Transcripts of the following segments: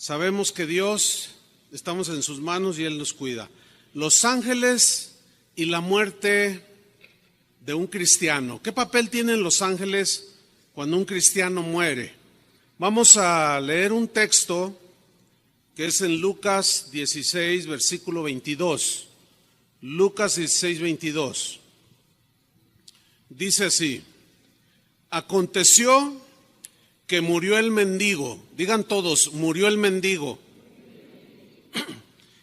Sabemos que Dios, estamos en sus manos y Él nos cuida. Los ángeles y la muerte de un cristiano. ¿Qué papel tienen los ángeles cuando un cristiano muere? Vamos a leer un texto que es en Lucas 16, versículo 22. Lucas 16, 22. Dice así: aconteció que murió el mendigo, digan todos, murió el mendigo,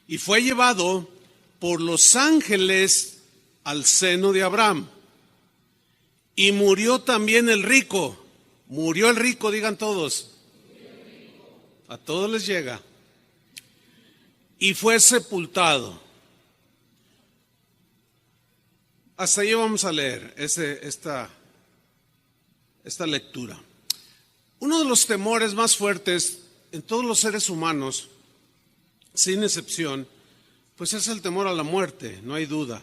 y fue llevado por los ángeles al seno de Abraham. Y murió también el rico, murió el rico, digan todos, a todos les llega, y fue sepultado. Hasta ahí vamos a leer esta lectura. Uno de los temores más fuertes en todos los seres humanos, sin excepción, pues es el temor a la muerte, no hay duda.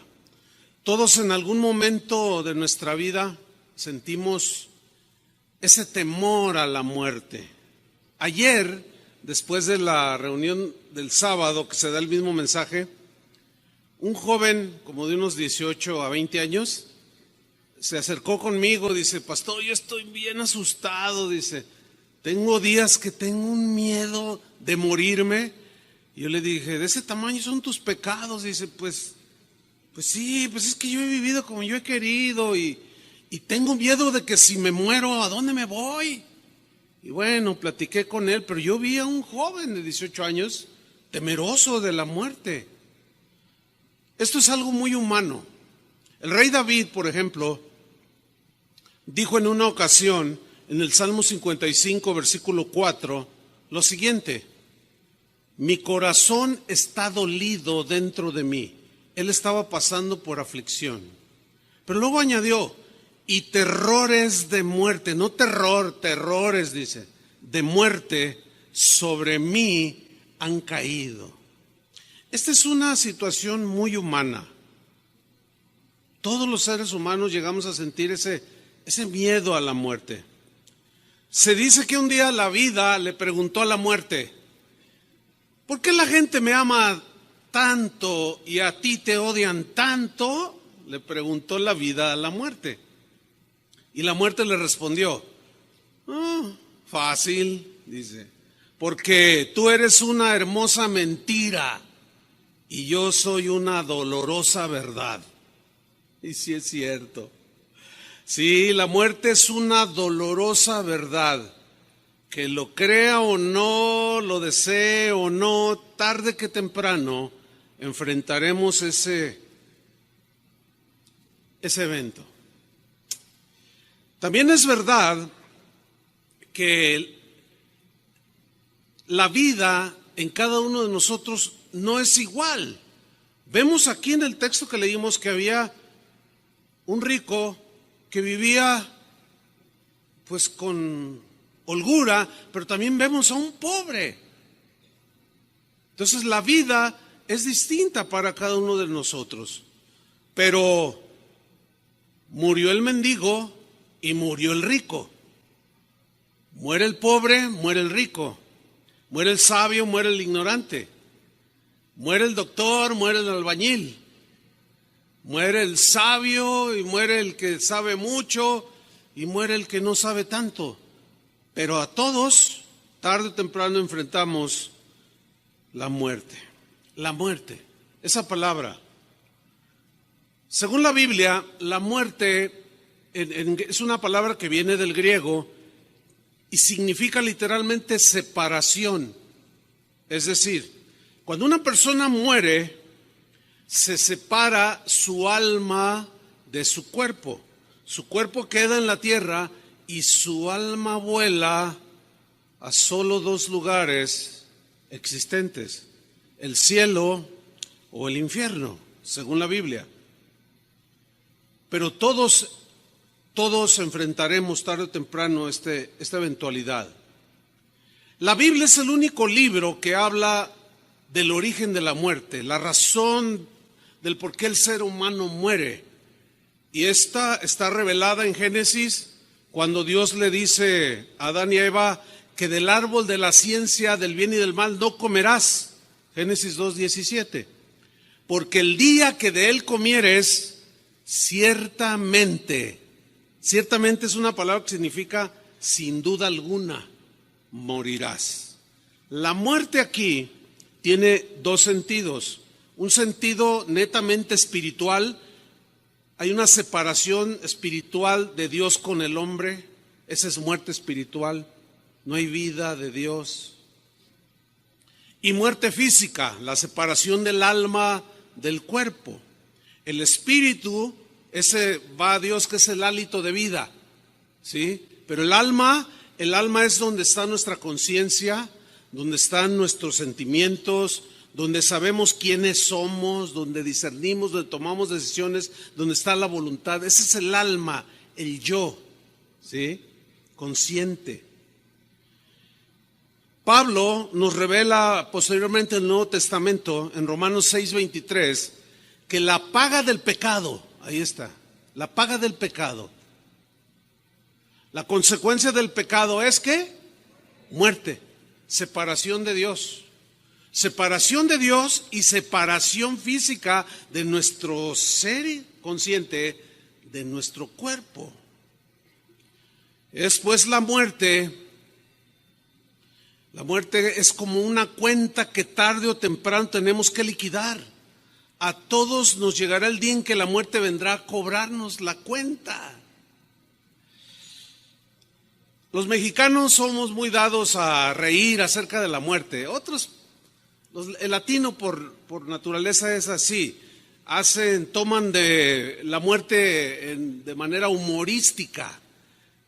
Todos en algún momento de nuestra vida sentimos ese temor a la muerte. Ayer, después de la reunión del sábado que se da el mismo mensaje, un joven como de unos 18 a 20 años se acercó conmigo, dice: pastor, yo estoy bien asustado, dice, tengo días que tengo un miedo de morirme. Y yo le dije: ¿de ese tamaño son tus pecados? Dice: pues sí, pues es que yo he vivido como yo he querido y tengo miedo de que si me muero, ¿a dónde me voy? Y bueno, platiqué con él, pero yo vi a un joven de 18 años temeroso de la muerte. Esto es algo muy humano. El rey David, por ejemplo, dijo en una ocasión, en el Salmo 55, versículo 4, lo siguiente: mi corazón está dolido dentro de mí. Él estaba pasando por aflicción. Pero luego añadió: y terrores de muerte, no terror, terrores, dice, de muerte sobre mí han caído. Esta es una situación muy humana. Todos los seres humanos llegamos a sentir ese miedo a la muerte. Se dice que un día la vida le preguntó a la muerte: ¿por qué la gente me ama tanto y a ti te odian tanto? Le preguntó la vida a la muerte. Y la muerte le respondió: fácil, dice, porque tú eres una hermosa mentira y yo soy una dolorosa verdad. Y sí es cierto. Sí, la muerte es una dolorosa verdad. Que lo crea o no, lo desee o no, tarde que temprano enfrentaremos ese evento. También es verdad que la vida en cada uno de nosotros no es igual. Vemos aquí en el texto que leímos que había un rico que vivía pues con holgura, pero también vemos a un pobre. Entonces la vida es distinta para cada uno de nosotros. Pero murió el mendigo y murió el rico. Muere el pobre, muere el rico. Muere el sabio, muere el ignorante. Muere el doctor, muere el albañil. Muere el sabio y muere el que sabe mucho y muere el que no sabe tanto. Pero a todos, tarde o temprano, enfrentamos la muerte. La muerte, esa palabra. Según la Biblia, la muerte es una palabra que viene del griego y significa literalmente separación. Es decir, cuando una persona muere, se separa su alma de su cuerpo. Su cuerpo queda en la tierra y su alma vuela a solo dos lugares existentes: el cielo o el infierno, según la Biblia. Pero todos enfrentaremos tarde o temprano esta eventualidad. La Biblia es el único libro que habla del origen de la muerte, la razón del por qué el ser humano muere. Y esta está revelada en Génesis, cuando Dios le dice a Adán y a Eva que del árbol de la ciencia del bien y del mal no comerás. Génesis 2:17. Porque el día que de él comieres, ciertamente es una palabra que significa sin duda alguna, morirás. La muerte aquí tiene dos sentidos. Un sentido netamente espiritual. Hay una separación espiritual de Dios con el hombre. Esa es muerte espiritual. No hay vida de Dios. Y muerte física, la separación del alma del cuerpo. El espíritu, ese va a Dios, que es el hálito de vida, ¿sí? Pero el alma es donde está nuestra conciencia, donde están nuestros sentimientos, donde sabemos quiénes somos, donde discernimos, donde tomamos decisiones, donde está la voluntad. Ese es el alma, el yo, ¿sí? Consciente. Pablo nos revela posteriormente en el Nuevo Testamento, en Romanos 6:23, que la paga del pecado, ahí está, la paga del pecado, la consecuencia del pecado es ¿qué? Muerte, separación de Dios. Separación de Dios y separación física de nuestro ser consciente, de nuestro cuerpo. Es pues la muerte. La muerte es como una cuenta que tarde o temprano tenemos que liquidar. A todos nos llegará el día en que la muerte vendrá a cobrarnos la cuenta. Los mexicanos somos muy dados a reír acerca de la muerte. Otros, el latino por naturaleza es así. Toman de la muerte de manera humorística.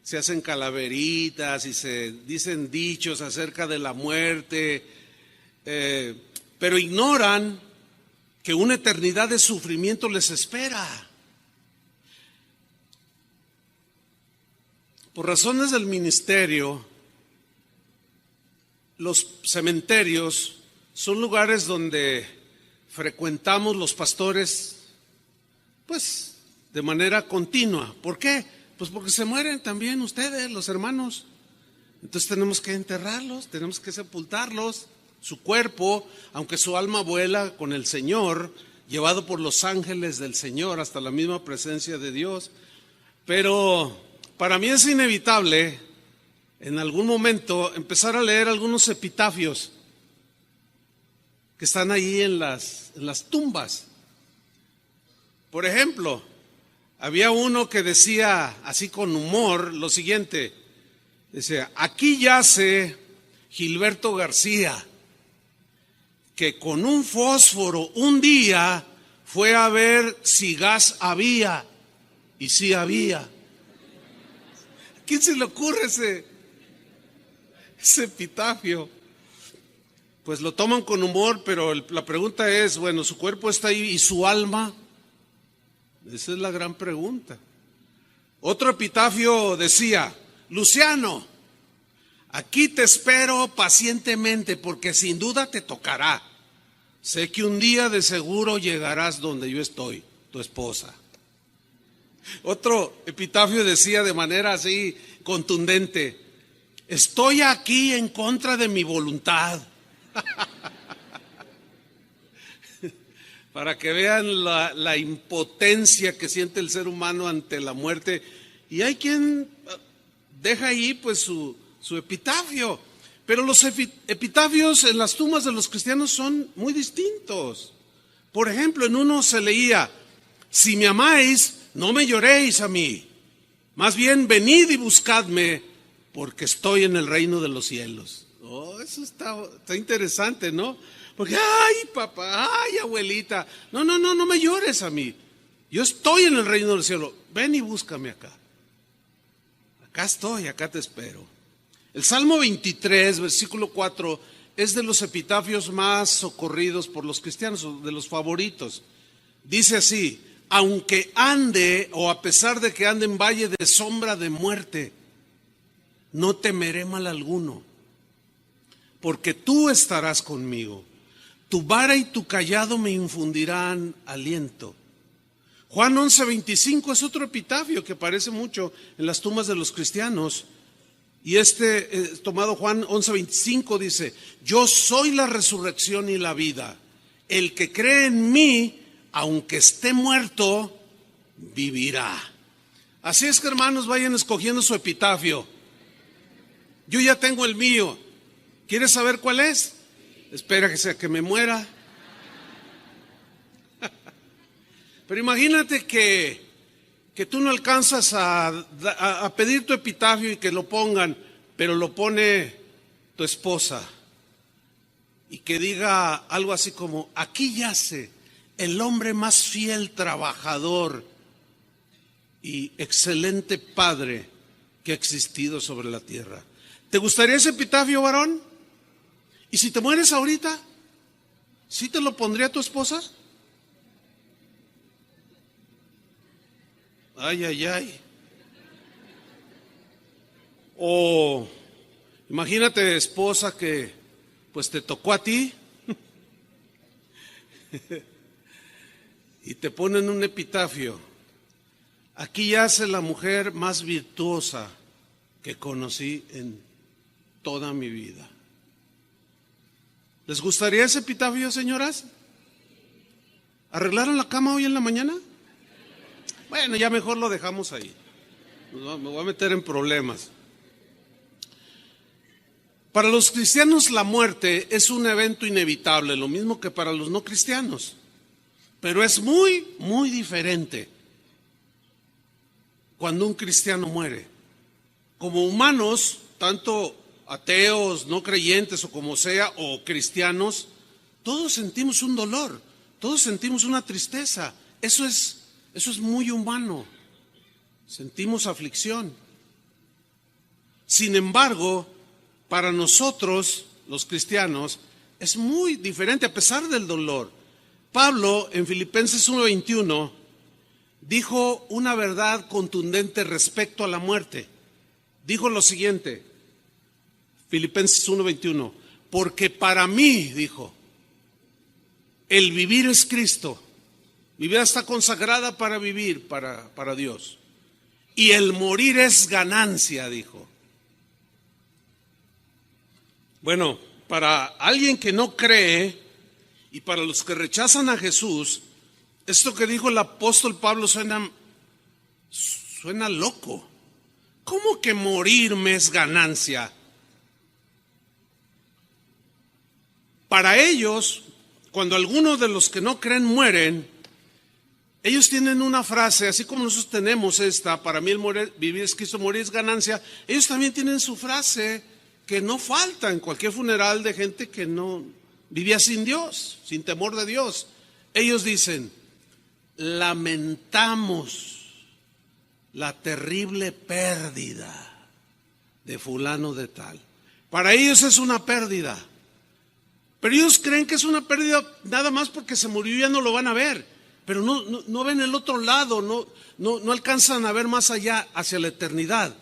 Se hacen calaveritas y se dicen dichos acerca de la muerte, pero ignoran que una eternidad de sufrimiento les espera. Por razones del ministerio, los cementerios son lugares donde frecuentamos los pastores, pues, de manera continua. ¿Por qué? Pues porque se mueren también ustedes, los hermanos. Entonces tenemos que enterrarlos, tenemos que sepultarlos. Su cuerpo, aunque su alma vuela con el Señor, llevado por los ángeles del Señor hasta la misma presencia de Dios. Pero para mí es inevitable en algún momento empezar a leer algunos epitafios que están ahí en las tumbas. Por ejemplo, había uno que decía así con humor lo siguiente, decía: aquí yace Gilberto García, que con un fósforo un día fue a ver si gas había, y sí había. ¿A quién se le ocurre ese epitafio? Pues lo toman con humor, pero la pregunta es, bueno, su cuerpo está ahí y su alma. Esa es la gran pregunta. Otro epitafio decía: Luciano, aquí te espero pacientemente porque sin duda te tocará. Sé que un día de seguro llegarás donde yo estoy, tu esposa. Otro epitafio decía de manera así contundente: estoy aquí en contra de mi voluntad. Para que vean la impotencia que siente el ser humano ante la muerte. Y hay quien deja ahí pues su epitafio. Pero los epitafios en las tumbas de los cristianos son muy distintos. Por ejemplo, en uno se leía: si me amáis, no me lloréis a mí. Más bien, venid y buscadme, porque estoy en el reino de los cielos. Oh, eso está interesante, ¿no? Porque, ay, papá, ay, abuelita, no me llores a mí. Yo estoy en el reino del cielo. Ven y búscame acá. Acá estoy, acá te espero. El Salmo 23, versículo 4, es de los epitafios más socorridos por los cristianos, de los favoritos. Dice así: aunque ande, o a pesar de que ande en valle de sombra de muerte, no temeré mal alguno, porque tú estarás conmigo. Tu vara y tu cayado me infundirán aliento. Juan 11:25 es otro epitafio que aparece mucho en las tumbas de los cristianos. Y tomado Juan 11:25 dice: yo soy la resurrección y la vida. El que cree en mí, aunque esté muerto, vivirá. Así es que, hermanos, vayan escogiendo su epitafio. Yo ya tengo el mío. ¿Quieres saber cuál es? Espera que me muera. Pero imagínate que tú no alcanzas a pedir tu epitafio y que lo pongan, pero lo pone tu esposa. Y que diga algo así como: aquí yace el hombre más fiel, trabajador y excelente padre que ha existido sobre la tierra. ¿Te gustaría ese epitafio, varón? ¿Y si te mueres ahorita, sí te lo pondría tu esposa? Ay, ay, ay. O imagínate, esposa, que pues te tocó a ti y te ponen un epitafio: aquí yace la mujer más virtuosa que conocí en toda mi vida. ¿Les gustaría ese epitafio, señoras? ¿Arreglaron la cama hoy en la mañana? Bueno, ya mejor lo dejamos ahí. Me voy a meter en problemas. Para los cristianos la muerte es un evento inevitable, lo mismo que para los no cristianos. Pero es muy, muy diferente cuando un cristiano muere. Como humanos, tanto ateos, no creyentes o como sea, o cristianos, todos sentimos un dolor, todos sentimos una tristeza. Eso es muy humano. Sentimos aflicción. Sin embargo, para nosotros, los cristianos, es muy diferente a pesar del dolor. Pablo, en Filipenses 1:21, dijo una verdad contundente respecto a la muerte. Dijo lo siguiente, Filipenses 1:21: porque para mí, dijo, el vivir es Cristo. Mi vida está consagrada para vivir para Dios. Y el morir es ganancia, dijo. Bueno, para alguien que no cree y para los que rechazan a Jesús, esto que dijo el apóstol Pablo suena loco. ¿Cómo que morirme es ganancia? Para ellos, cuando algunos de los que no creen mueren, ellos tienen una frase, así como nosotros tenemos esta: para mí el vivir es Cristo, morir es ganancia. Ellos también tienen su frase que no falta en cualquier funeral de gente que no vivía sin Dios, sin temor de Dios. Ellos dicen: lamentamos la terrible pérdida de fulano de tal. Para ellos es una pérdida, pero ellos creen que es una pérdida nada más porque se murió y ya no lo van a ver. Pero no ven el otro lado, no alcanzan a ver más allá, hacia la eternidad.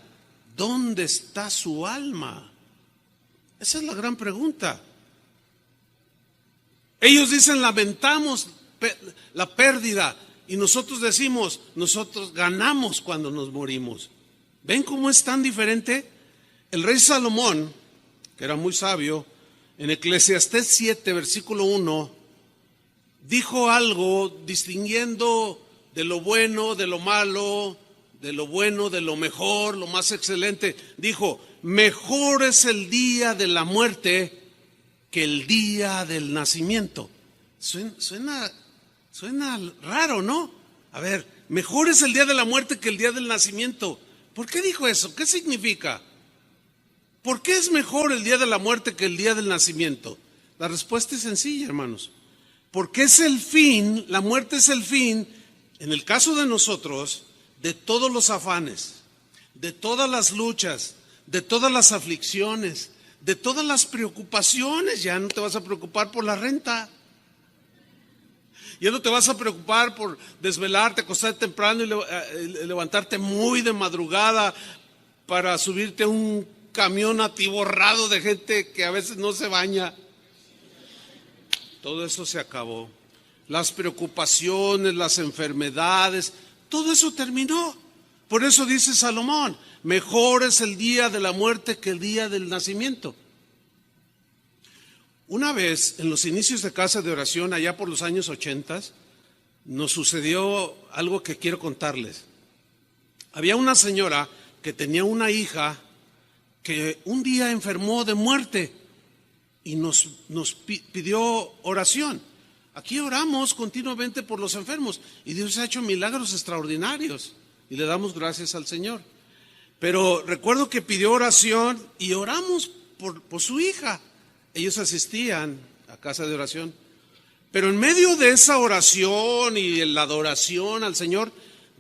¿Dónde está su alma? Esa es la gran pregunta. Ellos dicen: lamentamos la pérdida, y nosotros decimos: nosotros ganamos cuando nos morimos. ¿Ven cómo es tan diferente? El rey Salomón, que era muy sabio, en Eclesiastés 7, versículo 1, dijo algo distinguiendo de lo bueno, de lo malo, de lo bueno, de lo mejor, lo más excelente. Dijo: mejor es el día de la muerte que el día del nacimiento. Suena raro, ¿no? A ver, mejor es el día de la muerte que el día del nacimiento. ¿Por qué dijo eso? ¿Qué significa? ¿Por qué es mejor el día de la muerte que el día del nacimiento? La respuesta es sencilla, hermanos. Porque es el fin, la muerte es el fin, en el caso de nosotros, de todos los afanes, de todas las luchas, de todas las aflicciones, de todas las preocupaciones. Ya no te vas a preocupar por la renta. Ya no te vas a preocupar por desvelarte, acostarte temprano y levantarte muy de madrugada para subirte a un camión atiborrado de gente que a veces no se baña. Todo eso se acabó. Las preocupaciones, las enfermedades, todo eso terminó. Por eso dice Salomón, mejor es el día de la muerte que el día del nacimiento. Una vez, en los inicios de casa de oración, allá por los años 80, nos sucedió algo que quiero contarles. Había una señora que tenía una hija que un día enfermó de muerte y nos pidió oración. Aquí oramos continuamente por los enfermos y Dios ha hecho milagros extraordinarios y le damos gracias al Señor. Pero recuerdo que pidió oración y oramos por su hija. Ellos asistían a casa de oración. Pero en medio de esa oración y la adoración al Señor,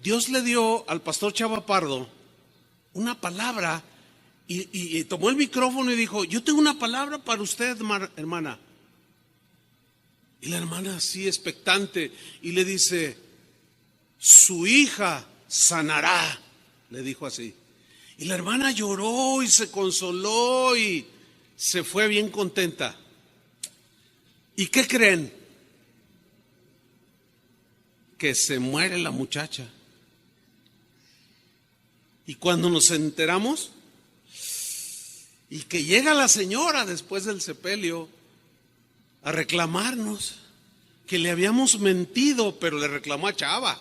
Dios le dio al pastor Chava Pardo una palabra y tomó el micrófono y dijo, yo tengo una palabra para usted, hermana. Y la hermana así expectante y le dice, su hija sanará, le dijo así. Y la hermana lloró y se consoló y se fue bien contenta. ¿Y qué creen? Que se muere la muchacha. Y cuando nos enteramos, y que llega la señora después del sepelio a reclamarnos que le habíamos mentido, pero le reclamó a Chava,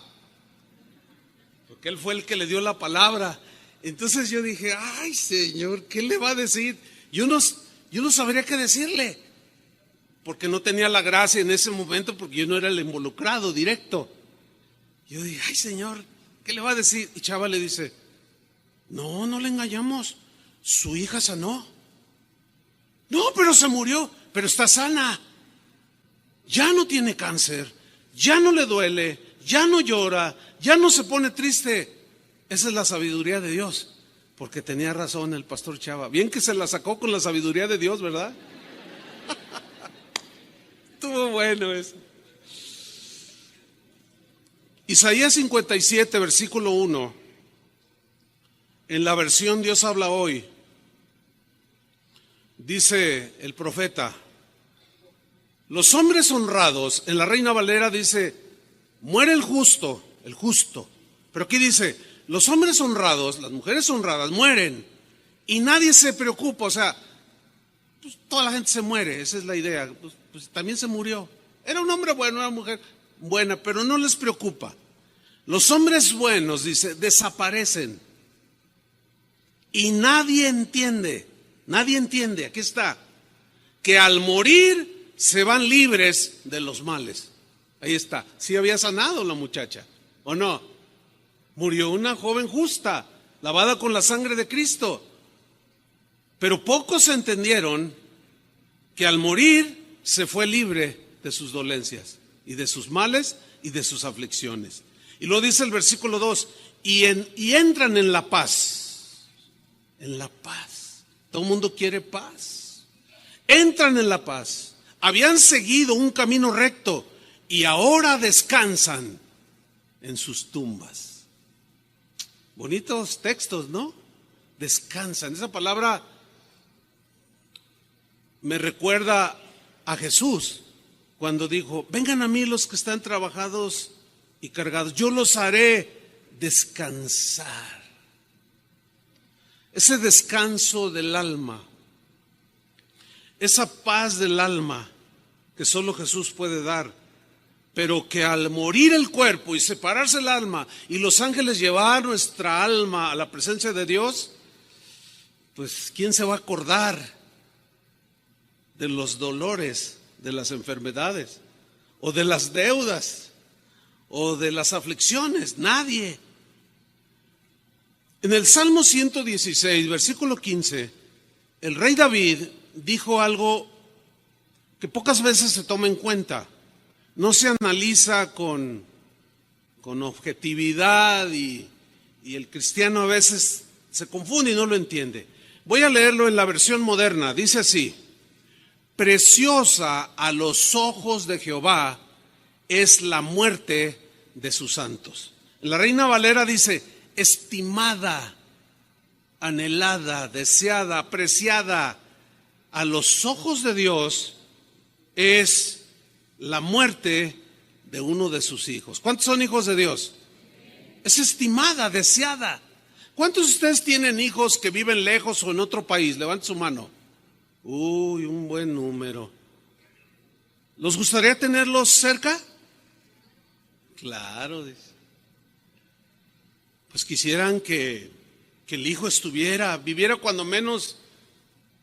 porque él fue el que le dio la palabra. Entonces yo dije, ay Señor, ¿qué le va a decir? Yo no sabría qué decirle, porque no tenía la gracia en ese momento, porque yo no era el involucrado directo. Yo dije, ay Señor, ¿qué le va a decir? Y Chava le dice, no le engañamos, su hija sanó. No, pero se murió, pero está sana. Ya no tiene cáncer, ya no le duele, ya no llora, ya no se pone triste. Esa es la sabiduría de Dios, porque tenía razón el pastor Chava. Bien que se la sacó con la sabiduría de Dios, ¿verdad? Estuvo bueno eso. Isaías 57, versículo 1. En la versión Dios habla hoy, dice el profeta, los hombres honrados, en la Reina Valera dice, muere el justo. Pero aquí dice, los hombres honrados, las mujeres honradas mueren y nadie se preocupa. O sea, pues, toda la gente se muere, esa es la idea. Pues también se murió. Era un hombre bueno, una mujer buena, pero no les preocupa. Los hombres buenos, dice, desaparecen. Y nadie entiende, aquí está, que al morir se van libres de los males. Ahí está, sí había sanado la muchacha, ¿o no? Murió una joven justa, lavada con la sangre de Cristo. Pero pocos entendieron que al morir se fue libre de sus dolencias y de sus males y de sus aflicciones. Y lo dice el versículo 2, y entran en la paz. En la paz. Todo el mundo quiere paz. Entran en la paz. Habían seguido un camino recto y ahora descansan en sus tumbas. Bonitos textos, ¿no? Descansan. Esa palabra me recuerda a Jesús cuando dijo, vengan a mí los que están trabajados y cargados, yo los haré descansar. Ese descanso del alma, esa paz del alma que solo Jesús puede dar, pero que al morir el cuerpo y separarse el alma y los ángeles llevar nuestra alma a la presencia de Dios, pues ¿quién se va a acordar de los dolores, de las enfermedades o de las deudas o de las aflicciones? Nadie. En el Salmo 116, versículo 15, el rey David dijo algo que pocas veces se toma en cuenta. No se analiza con objetividad y el cristiano a veces se confunde y no lo entiende. Voy a leerlo en la versión moderna. Dice así: preciosa a los ojos de Jehová es la muerte de sus santos. En la Reina Valera dice: estimada, anhelada, deseada, apreciada a los ojos de Dios es la muerte de uno de sus hijos. ¿Cuántos son hijos de Dios? es estimada, deseada. ¿Cuántos de ustedes tienen hijos que viven lejos o en otro país? Levanten su mano. Uy, un buen número. ¿Les gustaría tenerlos cerca? Claro, dice. Pues quisieran que el hijo viviera cuando menos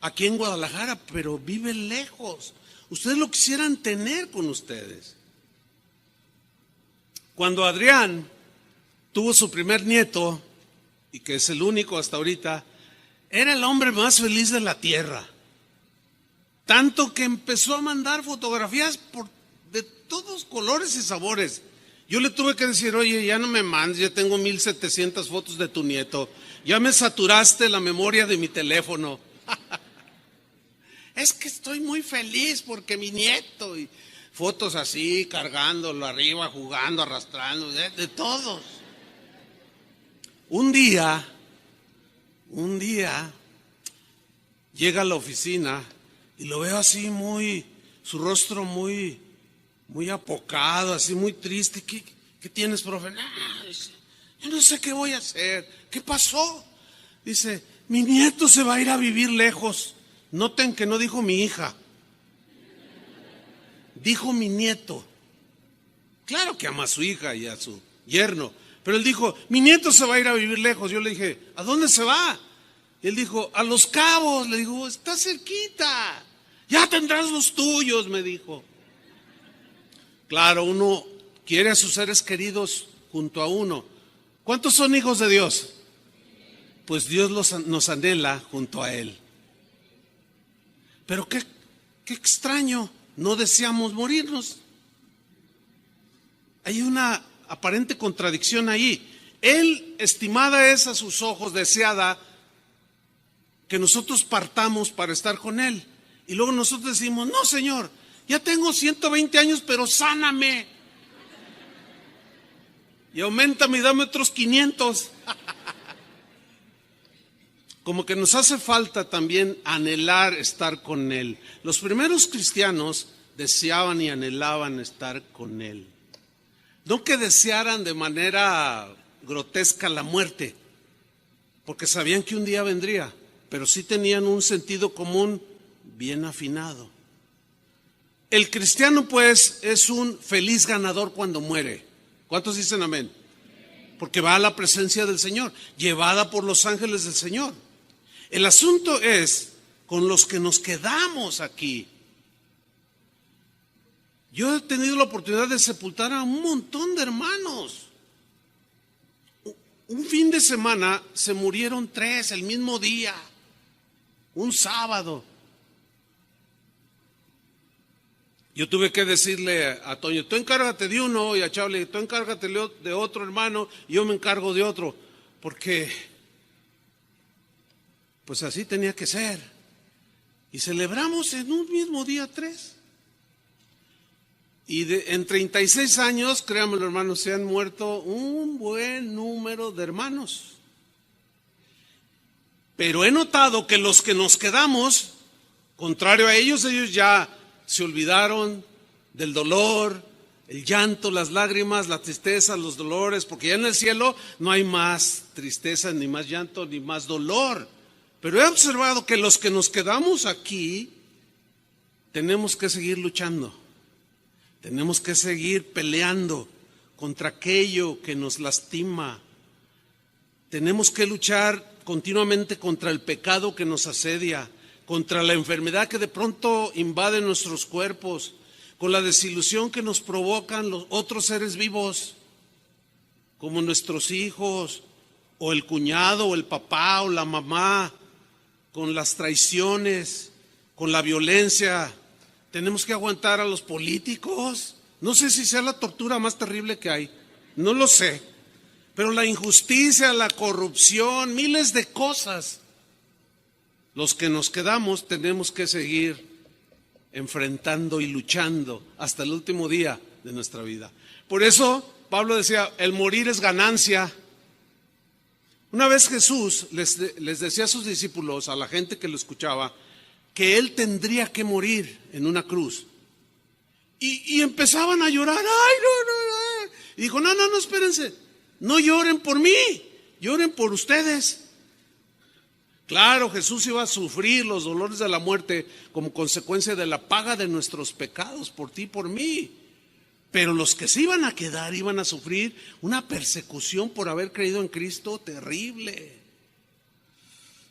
aquí en Guadalajara, pero vive lejos. Ustedes lo quisieran tener con ustedes. Cuando Adrián tuvo su primer nieto, y que es el único hasta ahorita, era el hombre más feliz de la tierra. Tanto que empezó a mandar fotografías de todos colores y sabores. Yo le tuve que decir, oye, ya no me mandes, ya tengo 1700 fotos de tu nieto. Ya me saturaste la memoria de mi teléfono. Es que estoy muy feliz porque mi nieto, y fotos así, cargándolo arriba, jugando, arrastrando, de todos. Un día, llega a la oficina y lo veo así su rostro muy apocado, así muy triste. ¿Qué tienes, profe? Yo no sé qué voy a hacer. ¿Qué pasó? Dice, mi nieto se va a ir a vivir lejos. Noten que no dijo mi hija, dijo mi nieto. Claro que ama a su hija y a su yerno, pero él dijo, mi nieto se va a ir a vivir lejos. Yo le dije, ¿a dónde se va? Y él dijo, a Los Cabos. Le digo, está cerquita, ya tendrás los tuyos, me dijo. Claro, uno quiere a sus seres queridos junto a uno. ¿Cuántos son hijos de Dios? Pues Dios nos anhela junto a Él. Pero qué extraño, no deseamos morirnos. Hay una aparente contradicción ahí. Él, estimada es a sus ojos, deseada, que nosotros partamos para estar con Él. Y luego nosotros decimos, no, Señor, ya tengo 120 años, pero sáname. Y aumentame y dame otros 500. Como que nos hace falta también anhelar estar con Él. Los primeros cristianos deseaban y anhelaban estar con Él. No que desearan de manera grotesca la muerte, porque sabían que un día vendría, pero sí tenían un sentido común bien afinado. El cristiano, pues, es un feliz ganador cuando muere. ¿Cuántos dicen amén? Porque va a la presencia del Señor, llevada por los ángeles del Señor. El asunto es con los que nos quedamos aquí. Yo he tenido la oportunidad de sepultar a un montón de hermanos. Un fin de semana se murieron 3 el mismo día, un sábado. Yo tuve que decirle a Toño, tú encárgate de uno, y a Chable, tú encárgate de otro hermano, y yo me encargo de otro, porque pues así tenía que ser. Y celebramos en un mismo día 3. Y en 36 años, créanmelo hermanos, se han muerto un buen número de hermanos. Pero he notado que los que nos quedamos, contrario a ellos ya se olvidaron del dolor, el llanto, las lágrimas, la tristeza, los dolores, porque ya en el cielo no hay más tristeza, ni más llanto, ni más dolor. Pero he observado que los que nos quedamos aquí tenemos que seguir luchando. Tenemos que seguir peleando contra aquello que nos lastima. Tenemos que luchar continuamente contra el pecado que nos asedia, contra la enfermedad que de pronto invade nuestros cuerpos, con la desilusión que nos provocan los otros seres vivos, como nuestros hijos, o el cuñado, o el papá, o la mamá, con las traiciones, con la violencia. Tenemos que aguantar a los políticos. No sé si sea la tortura más terrible que hay, no lo sé, pero la injusticia, la corrupción, miles de cosas. Los que nos quedamos tenemos que seguir enfrentando y luchando hasta el último día de nuestra vida. Por eso Pablo decía, el morir es ganancia. Una vez Jesús les decía a sus discípulos, a la gente que lo escuchaba, que Él tendría que morir en una cruz. Y empezaban a llorar, ¡ay, no! Y dijo, no, espérense. No lloren por mí, lloren por ustedes. Claro, Jesús iba a sufrir los dolores de la muerte como consecuencia de la paga de nuestros pecados por ti y por mí. Pero los que se iban a quedar iban a sufrir una persecución por haber creído en Cristo terrible.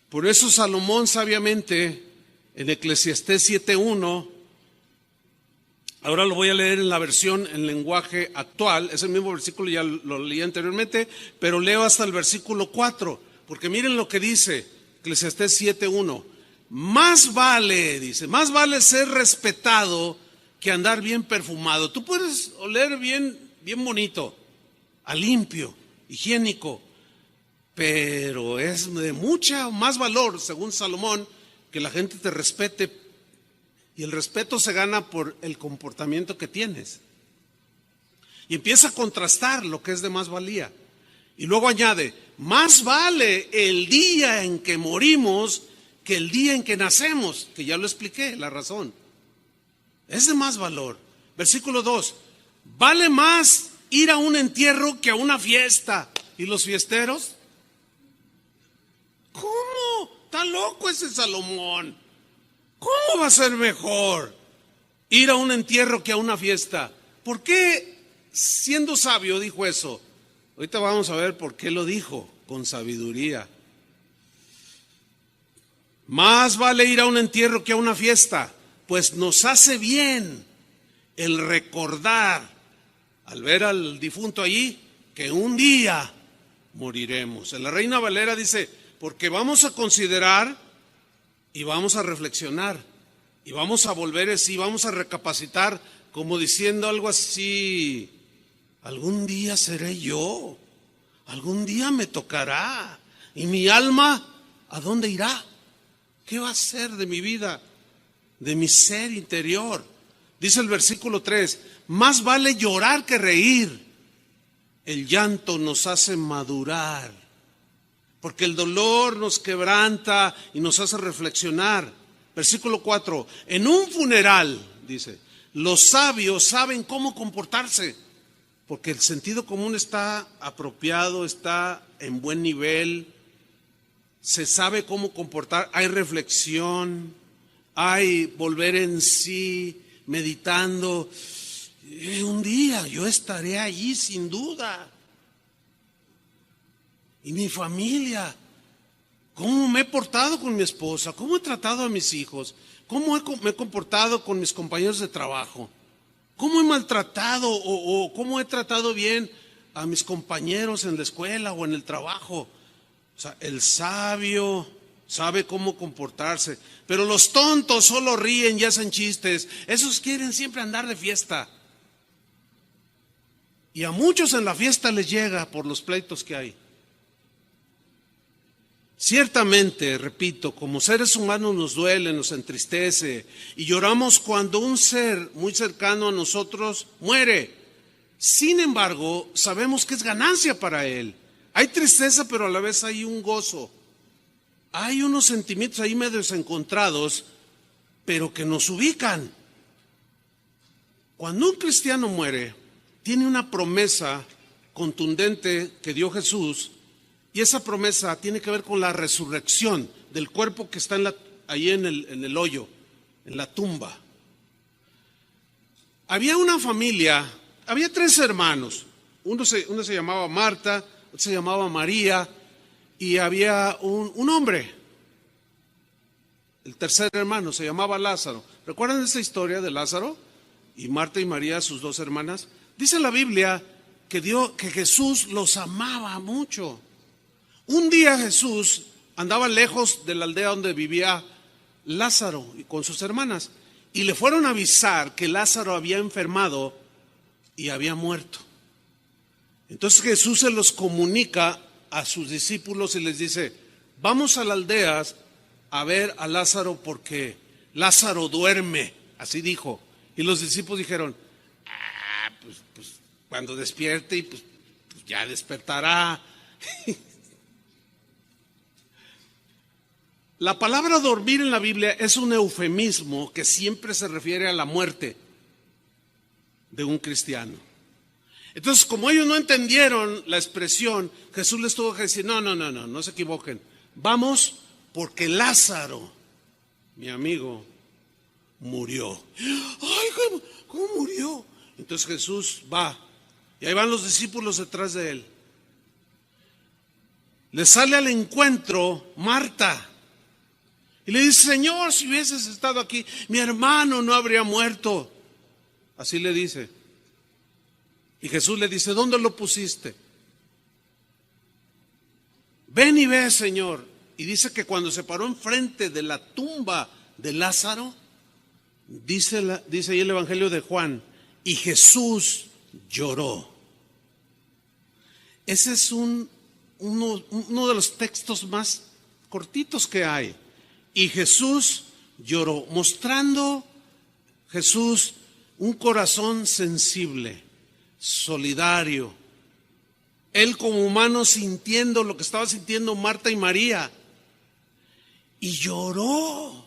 Por eso Salomón sabiamente en Eclesiastés 7:1, ahora lo voy a leer en la versión en lenguaje actual, es el mismo versículo, ya lo leí anteriormente, pero leo hasta el versículo 4, porque miren lo que dice Eclesiastés 7:1. Más vale, dice, más vale ser respetado que andar bien perfumado. Tú puedes oler bien bonito, a limpio, higiénico, pero es de mucha más valor, según Salomón, que la gente te respete, y el respeto se gana por el comportamiento que tienes. Y empieza a contrastar lo que es de más valía. Y luego añade, más vale el día en que morimos que el día en que nacemos, que ya lo expliqué, la razón. Es de más valor. Versículo 2, vale más ir a un entierro que a una fiesta. ¿Y los fiesteros? ¿Cómo? Está loco ese Salomón. ¿Cómo va a ser mejor ir a un entierro que a una fiesta? ¿Por qué, siendo sabio, dijo eso? Ahorita vamos a ver por qué lo dijo, con sabiduría. Más vale ir a un entierro que a una fiesta, pues nos hace bien el recordar, al ver al difunto allí, que un día moriremos. En la Reina Valera dice, porque vamos a considerar y vamos a reflexionar y vamos a volver así, vamos a recapacitar, como diciendo algo así: algún día seré yo, algún día me tocará, y mi alma, ¿a dónde irá? ¿Qué va a ser de mi vida, de mi ser interior? Dice el versículo 3, más vale llorar que reír. El llanto nos hace madurar, porque el dolor nos quebranta y nos hace reflexionar. Versículo 4, en un funeral, dice, los sabios saben cómo comportarse, porque el sentido común está apropiado, está en buen nivel, se sabe cómo comportar, hay reflexión, hay volver en sí, meditando. Un día yo estaré allí sin duda. Y mi familia, ¿cómo me he portado con mi esposa? ¿Cómo he tratado a mis hijos? ¿Cómo me he comportado con mis compañeros de trabajo? ¿Cómo he maltratado o cómo he tratado bien a mis compañeros en la escuela o en el trabajo? O sea, el sabio sabe cómo comportarse, pero los tontos solo ríen y hacen chistes. Esos quieren siempre andar de fiesta. Y a muchos en la fiesta les llega por los pleitos que hay. Ciertamente, repito, como seres humanos nos duele, nos entristece y lloramos cuando un ser muy cercano a nosotros muere. Sin embargo, sabemos que es ganancia para él. Hay tristeza, pero a la vez hay un gozo. Hay unos sentimientos ahí medios encontrados, pero que nos ubican. Cuando un cristiano muere, tiene una promesa contundente que dio Jesús, y esa promesa tiene que ver con la resurrección del cuerpo que está ahí en el hoyo, en la tumba. Había una familia, había 3 hermanos. Uno se llamaba Marta, otro se llamaba María, y había un hombre. El tercer hermano se llamaba Lázaro. ¿Recuerdan esa historia de Lázaro? Y Marta y María, sus 2 hermanas. Dice la Biblia que Jesús los amaba mucho. Un día Jesús andaba lejos de la aldea donde vivía Lázaro y con sus hermanas, y le fueron a avisar que Lázaro había enfermado y había muerto. Entonces Jesús se los comunica a sus discípulos y les dice: vamos a la aldea a ver a Lázaro porque Lázaro duerme, así dijo. Y los discípulos dijeron: pues cuando despierte y pues ya despertará. La palabra dormir en la Biblia es un eufemismo que siempre se refiere a la muerte de un cristiano. Entonces, como ellos no entendieron la expresión, Jesús les tuvo que decir, no se equivoquen. Vamos porque Lázaro, mi amigo, murió. Ay, ¿cómo murió? Entonces Jesús va, y ahí van los discípulos detrás de él. Le sale al encuentro Marta, y le dice, Señor, si hubieses estado aquí, mi hermano no habría muerto. Así le dice. Y Jesús le dice, ¿dónde lo pusiste? Ven y ve, Señor. Y dice que cuando se paró enfrente de la tumba de Lázaro, dice ahí el Evangelio de Juan, y Jesús lloró. Ese es uno de los textos más cortitos que hay. Y Jesús lloró, mostrando Jesús un corazón sensible, solidario. Él como humano sintiendo lo que estaba sintiendo Marta y María. Y lloró.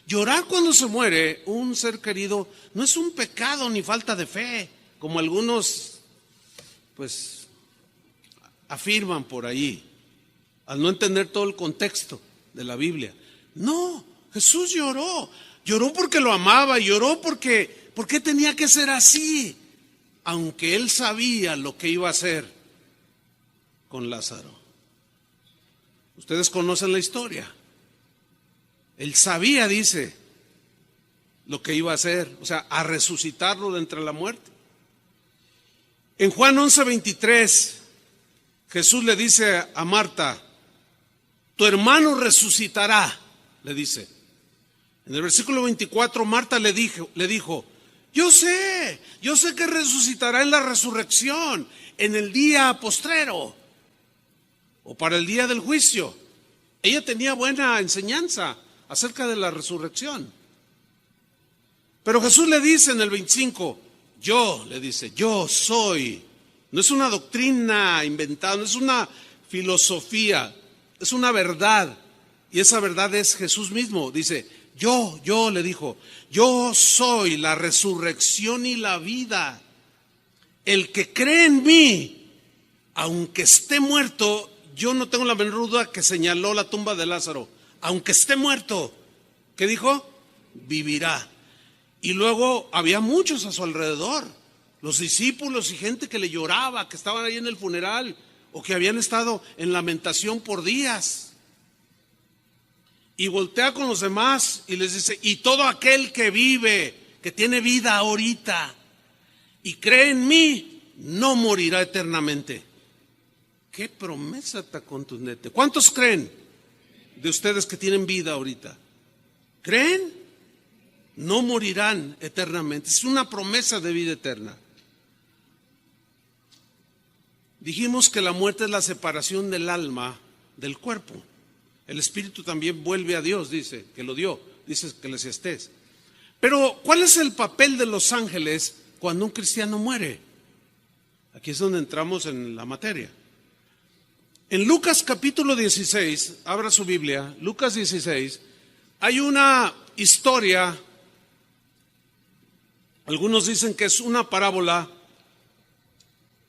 Llorar cuando se muere un ser querido no es un pecado ni falta de fe, como algunos pues afirman por ahí, al no entender todo el contexto de la Biblia. No, Jesús lloró. Lloró porque lo amaba, lloró porque tenía que ser así, aunque él sabía lo que iba a hacer con Lázaro. Ustedes conocen la historia. Él sabía, dice, lo que iba a hacer, o sea, a resucitarlo de entre la muerte. En Juan 11:23, Jesús le dice a Marta, tu hermano resucitará, le dice. En el versículo 24, Marta le dijo, yo sé que resucitará en la resurrección, en el día postrero, o para el día del juicio. Ella tenía buena enseñanza acerca de la resurrección. Pero Jesús le dice en el 25, yo soy. No es una doctrina inventada, no es una filosofía, es una verdad. Y esa verdad es Jesús mismo. Dice, le dijo, yo soy la resurrección y la vida. El que cree en mí, aunque esté muerto, yo no tengo la menor duda que señaló la tumba de Lázaro. Aunque esté muerto, ¿qué dijo? Vivirá. Y luego había muchos a su alrededor, los discípulos y gente que le lloraba, que estaban ahí en el funeral o que habían estado en lamentación por días. Y voltea con los demás y les dice, y todo aquel que vive, que tiene vida ahorita y cree en mí, no morirá eternamente. Qué promesa tan contundente. ¿Cuántos creen de ustedes que tienen vida ahorita? ¿Creen? No morirán eternamente. Es una promesa de vida eterna. Dijimos que la muerte es la separación del alma del cuerpo. El espíritu también vuelve a Dios, dice que lo dio, dice Eclesiastés. Pero ¿cuál es el papel de los ángeles cuando un cristiano muere? Aquí es donde entramos en la materia. En Lucas capítulo 16, abra su Biblia, Lucas 16, hay una historia, algunos dicen que es una parábola,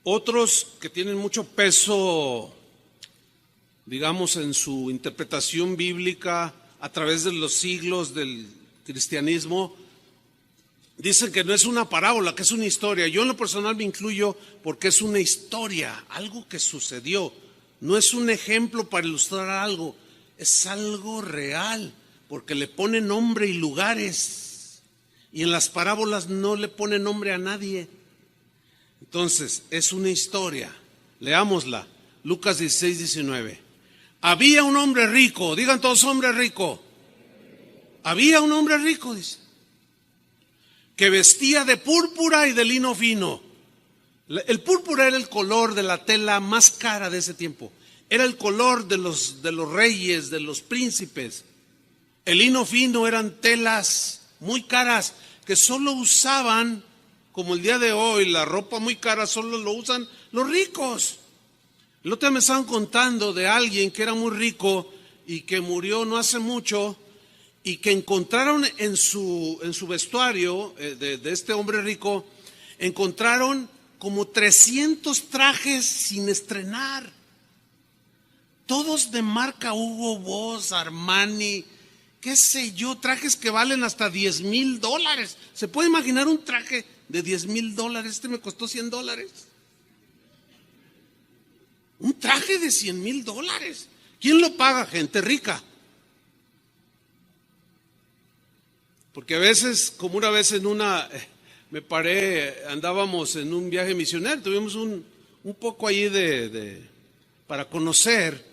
otros que tienen mucho peso, digamos, en su interpretación bíblica a través de los siglos del cristianismo, dicen que no es una parábola, que es una historia. Yo en lo personal me incluyo porque es una historia, algo que sucedió. No es un ejemplo para ilustrar algo, es algo real, porque le pone nombre y lugares. Y en las parábolas no le pone nombre a nadie. Entonces, es una historia. Leámosla. Lucas 16, 19. Había un hombre rico, digan todos hombre rico. Había un hombre rico, dice, que vestía de púrpura y de lino fino. El púrpura era el color de la tela más cara de ese tiempo. Era el color de los reyes, de los príncipes. El lino fino eran telas muy caras que solo usaban, como el día de hoy, la ropa muy cara solo lo usan los ricos. El otro día me estaban contando de alguien que era muy rico y que murió no hace mucho y que encontraron en su vestuario de este hombre rico, encontraron como 300 trajes sin estrenar. Todos de marca Hugo Boss, Armani, qué sé yo, trajes que valen hasta $10,000. ¿Se puede imaginar un traje de $10,000? Este me costó $100. Un traje de $100,000. ¿Quién lo paga? Gente rica. Porque a veces, como una vez me paré, andábamos en un viaje misionero, tuvimos un poco ahí para conocer.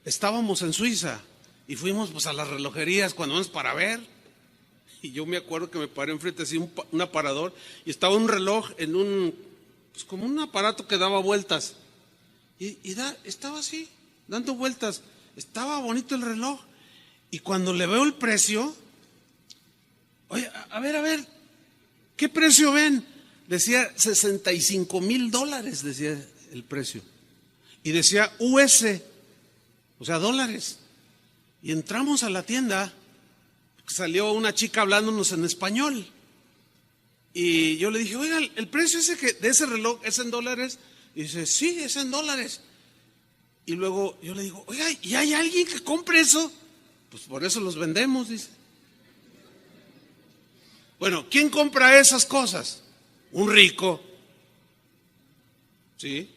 Estábamos en Suiza y fuimos pues a las relojerías cuando vamos para ver. Y yo me acuerdo que me paré enfrente así un aparador y estaba un reloj en pues como un aparato que daba vueltas. Estaba así, dando vueltas. Estaba bonito el reloj. Y cuando le veo el precio, oye, a ver, ¿qué precio ven? Decía $65,000, decía el precio. Y decía US, o sea, dólares. Y entramos a la tienda, salió una chica hablándonos en español. Y yo le dije, oiga, ¿el precio de ese reloj es en dólares? Y dice, sí, es en dólares. Y luego yo le digo, oiga, ¿y hay alguien que compre eso? Pues por eso los vendemos, dice. Bueno, ¿quién compra esas cosas? Un rico. ¿Sí?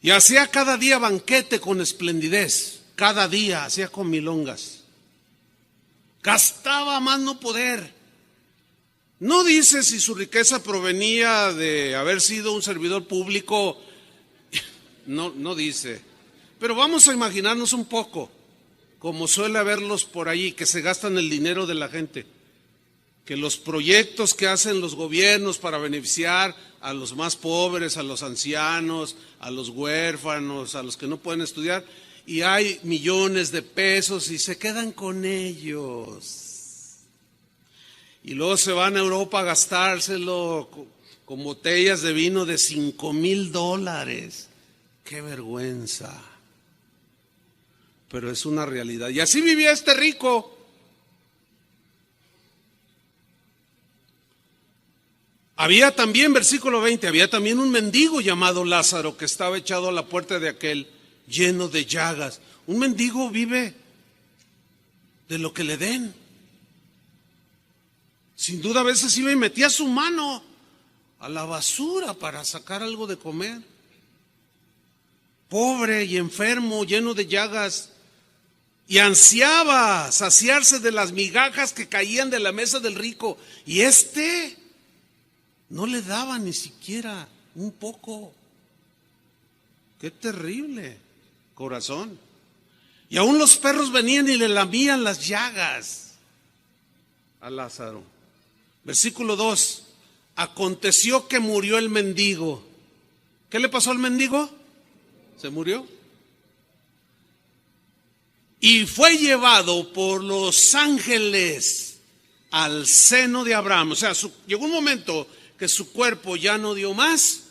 Y hacía cada día banquete con esplendidez. Cada día hacía comilongas. Gastaba más no poder. No dice si su riqueza provenía de haber sido un servidor público. No dice. Pero vamos a imaginarnos un poco, como suele haberlos por ahí, que se gastan el dinero de la gente. Que los proyectos que hacen los gobiernos para beneficiar a los más pobres, a los ancianos, a los huérfanos, a los que no pueden estudiar, y hay millones de pesos y se quedan con ellos. Y luego se van a Europa a gastárselo con botellas de vino de $5,000. ¡Qué vergüenza! Pero es una realidad. Y así vivía este rico. Había también, versículo 20, había también un mendigo llamado Lázaro que estaba echado a la puerta de aquel, lleno de llagas. Un mendigo vive de lo que le den. Sin duda a veces iba y metía su mano a la basura para sacar algo de comer. Pobre y enfermo, lleno de llagas, y ansiaba saciarse de las migajas que caían de la mesa del rico, y no le daba ni siquiera un poco. Qué terrible corazón. Y aún los perros venían y le lamían las llagas a Lázaro. Versículo 2. Aconteció que murió el mendigo. ¿Qué le pasó al mendigo? Se murió. Y fue llevado por los ángeles al seno de Abraham. O sea, llegó un momento que su cuerpo ya no dio más,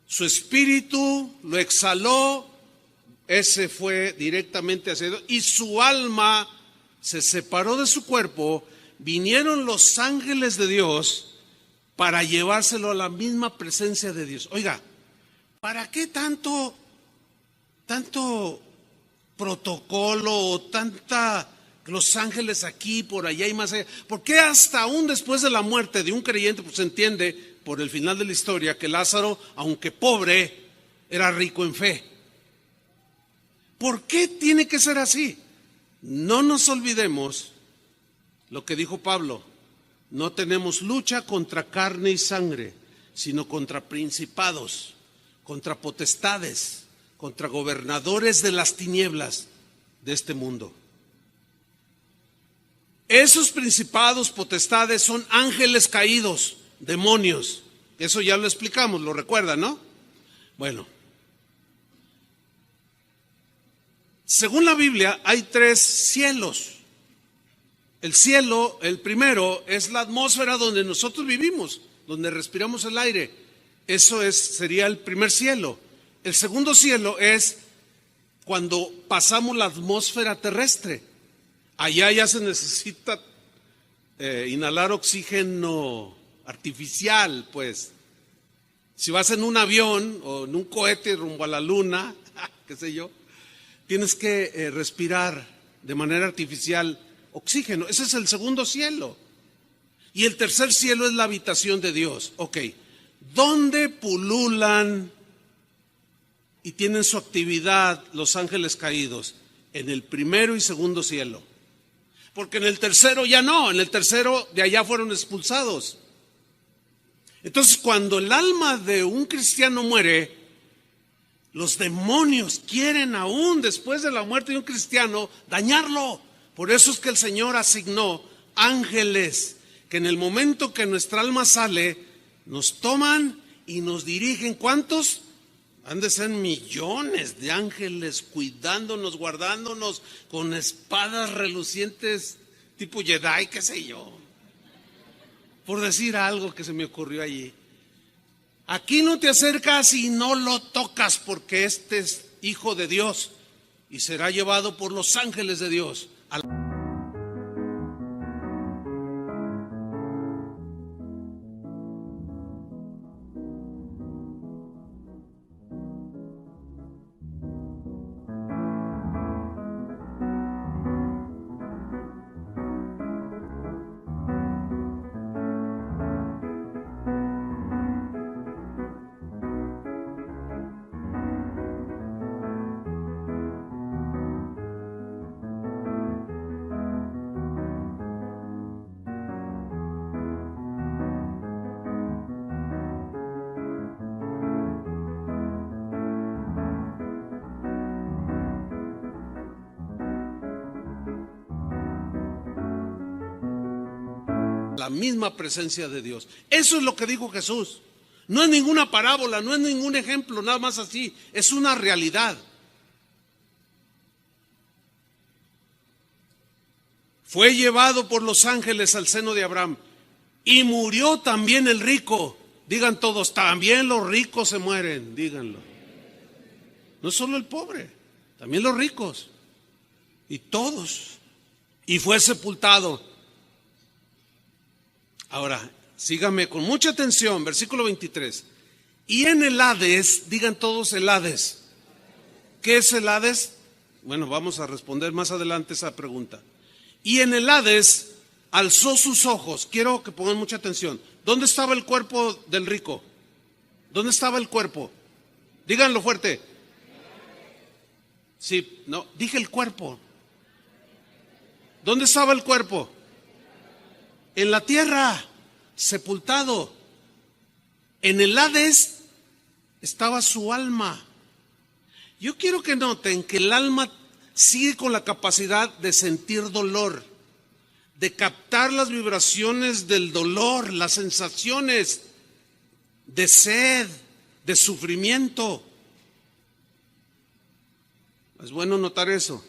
su espíritu lo exhaló, ese fue directamente hacia Dios, y su alma se separó de su cuerpo. Vinieron los ángeles de Dios para llevárselo a la misma presencia de Dios. Oiga, ¿para qué tanto protocolo, los ángeles aquí, por allá y más allá? ¿Por qué hasta aún después de la muerte de un creyente, pues se entiende por el final de la historia que Lázaro, aunque pobre, era rico en fe? ¿Por qué tiene que ser así? No nos olvidemos lo que dijo Pablo: no tenemos lucha contra carne y sangre, sino contra principados, contra potestades, contra gobernadores de las tinieblas de este mundo. Esos principados, potestades son ángeles caídos, demonios. Eso ya lo explicamos, lo recuerdan, ¿no? Bueno, según la Biblia hay 3 cielos. El cielo, el primero, es la atmósfera donde nosotros vivimos, donde respiramos el aire. Eso sería el primer cielo. El segundo cielo es cuando pasamos la atmósfera terrestre. Allá ya se necesita inhalar oxígeno artificial, pues. Si vas en un avión o en un cohete rumbo a la luna, qué sé yo, tienes que respirar de manera artificial oxígeno. Ese es el segundo cielo. Y el tercer cielo es la habitación de Dios. Ok, ¿dónde pululan y tienen su actividad los ángeles caídos? En el primero y segundo cielo. Porque en el tercero ya no, en el tercero de allá fueron expulsados. Entonces, cuando el alma de un cristiano muere, los demonios quieren aún después de la muerte de un cristiano dañarlo. Por eso es que el Señor asignó ángeles que en el momento que nuestra alma sale, nos toman y nos dirigen. ¿Cuántos? Han de ser millones de ángeles cuidándonos, guardándonos con espadas relucientes tipo Jedi, qué sé yo. Por decir algo que se me ocurrió allí. Aquí no te acercas y no lo tocas, porque este es hijo de Dios y será llevado por los ángeles de Dios. La misma presencia de Dios. Eso es lo que dijo Jesús. No es ninguna parábola, no es ningún ejemplo, nada más así. Es una realidad. Fue llevado por los ángeles al seno de Abraham y murió también el rico. Digan todos, también los ricos se mueren, díganlo. No solo el pobre, también los ricos. Y todos. Y fue sepultado. Ahora, síganme con mucha atención, versículo 23. Y en el Hades, digan todos el Hades. ¿Qué es el Hades? Bueno, vamos a responder más adelante esa pregunta. Y en el Hades alzó sus ojos. Quiero que pongan mucha atención. ¿Dónde estaba el cuerpo del rico? ¿Dónde estaba el cuerpo? Díganlo fuerte. Sí, no, dije el cuerpo. ¿Dónde estaba el cuerpo? En la tierra, sepultado. En el Hades estaba su alma. Yo quiero que noten que el alma sigue con la capacidad de sentir dolor, de captar las vibraciones del dolor, las sensaciones de sed, de sufrimiento. Es bueno notar eso.